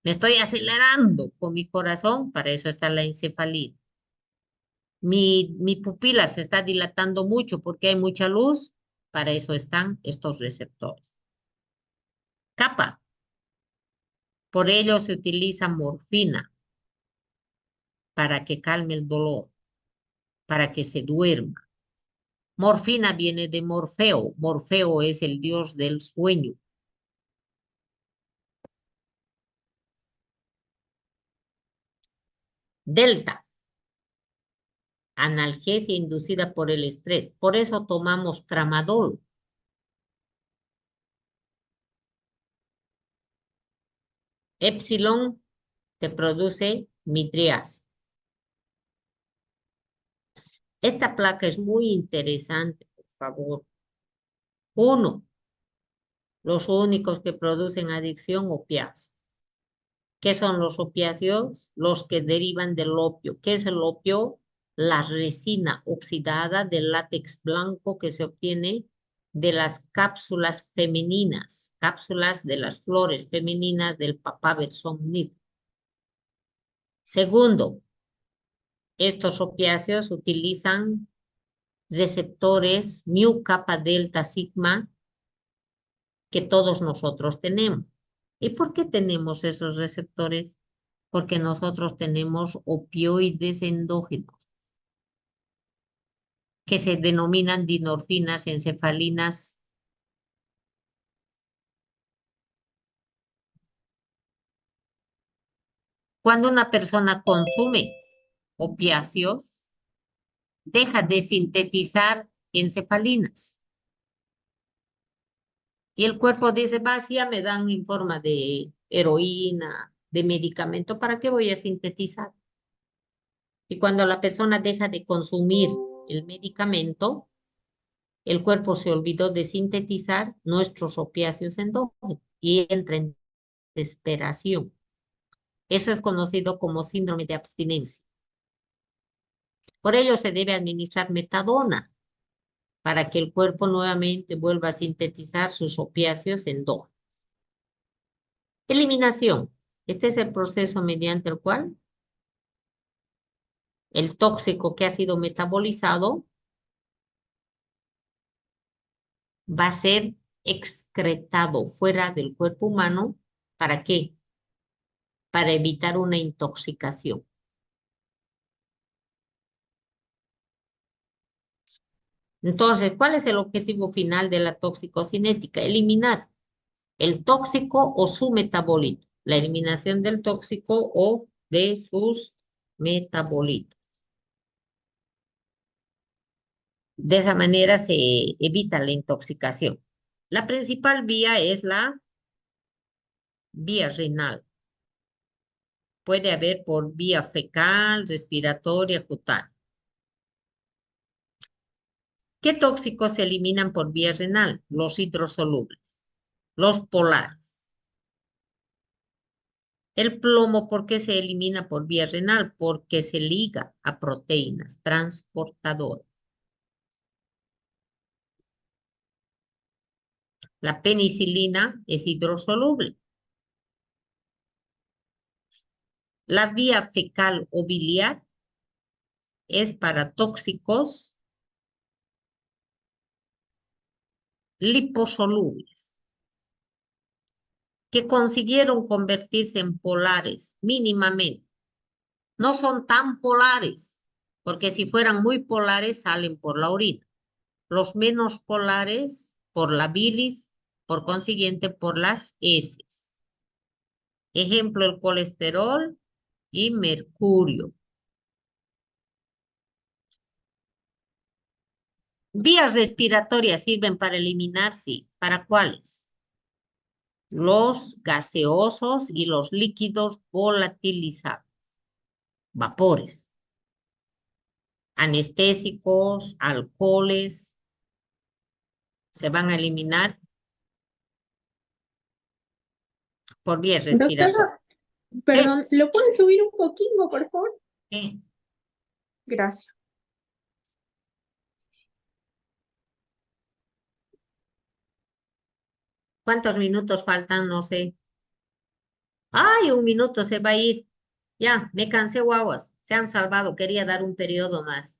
Me estoy acelerando con mi corazón, para eso está la encefalina. Mi pupila se está dilatando mucho porque hay mucha luz, para eso están estos receptores. Kappa. Por ello se utiliza morfina para que calme el dolor, para que se duerma. Morfina viene de Morfeo. Morfeo es el dios del sueño. Delta. Analgesia inducida por el estrés. Por eso tomamos tramadol. Epsilon te produce midriasis. Esta placa es muy interesante, por favor. 1. Los únicos que producen adicción, opiáceos. ¿Qué son los opiáceos? Los que derivan del opio. ¿Qué es el opio? La resina oxidada del látex blanco que se obtiene de las cápsulas femeninas, cápsulas de las flores femeninas del papaver somnífero. Segundo, estos opiáceos utilizan receptores mu, kappa, delta, sigma, que todos nosotros tenemos. ¿Y por qué tenemos esos receptores? Porque nosotros tenemos opioides endógenos, que se denominan dinorfinas, encefalinas. Cuando una persona consume opiáceos, deja de sintetizar encefalinas. Y el cuerpo dice, va, si ya me dan en forma de heroína, de medicamento, ¿para qué voy a sintetizar? Y cuando la persona deja de consumir el medicamento, el cuerpo se olvidó de sintetizar nuestros opiáceos endógenos y entra en desesperación. Eso es conocido como síndrome de abstinencia. Por ello se debe administrar metadona para que el cuerpo nuevamente vuelva a sintetizar sus opiáceos endógenos. Eliminación. Este es el proceso mediante el cual el tóxico que ha sido metabolizado va a ser excretado fuera del cuerpo humano. ¿Para qué? Para evitar una intoxicación. Entonces, ¿cuál es el objetivo final de la toxicocinética? Eliminar el tóxico o su metabolito. La eliminación del tóxico o de sus metabolitos. De esa manera se evita la intoxicación. La principal vía es la vía renal. Puede haber por vía fecal, respiratoria, cutánea. ¿Qué tóxicos se eliminan por vía renal? Los hidrosolubles, los polares. El plomo, ¿por qué se elimina por vía renal? Porque se liga a proteínas transportadoras. La penicilina es hidrosoluble. La vía fecal o biliar es para tóxicos liposolubles que consiguieron convertirse en polares mínimamente. No son tan polares, porque si fueran muy polares salen por la orina. Los menos polares por la bilis, por consiguiente por las heces. Ejemplo, el colesterol y mercurio. Vías respiratorias sirven para eliminar, sí. ¿Para cuáles? Los gaseosos y los líquidos volatilizables. Vapores. Anestésicos, alcoholes. Se van a eliminar por vías respiratorias. Doctora, perdón, ¿lo pueden subir un poquito, por favor? Sí. Gracias. ¿Cuántos minutos faltan? No sé. ¡Ay, un minuto se va a ir! Ya, me cansé, guaguas. Se han salvado. Quería dar un periodo más.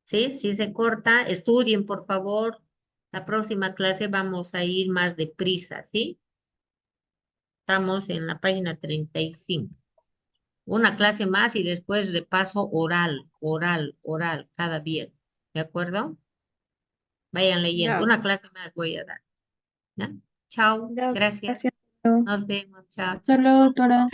¿Sí? Si se corta, estudien, por favor. La próxima clase vamos a ir más deprisa, ¿sí? Estamos en la página 35. Una clase más y después repaso oral, cada viernes. ¿De acuerdo? Vayan leyendo. Ya. Una clase más voy a dar. ¿Ya? Chao. Ya, Gracias. gracias. Nos vemos. Chao. Hasta luego, doctora.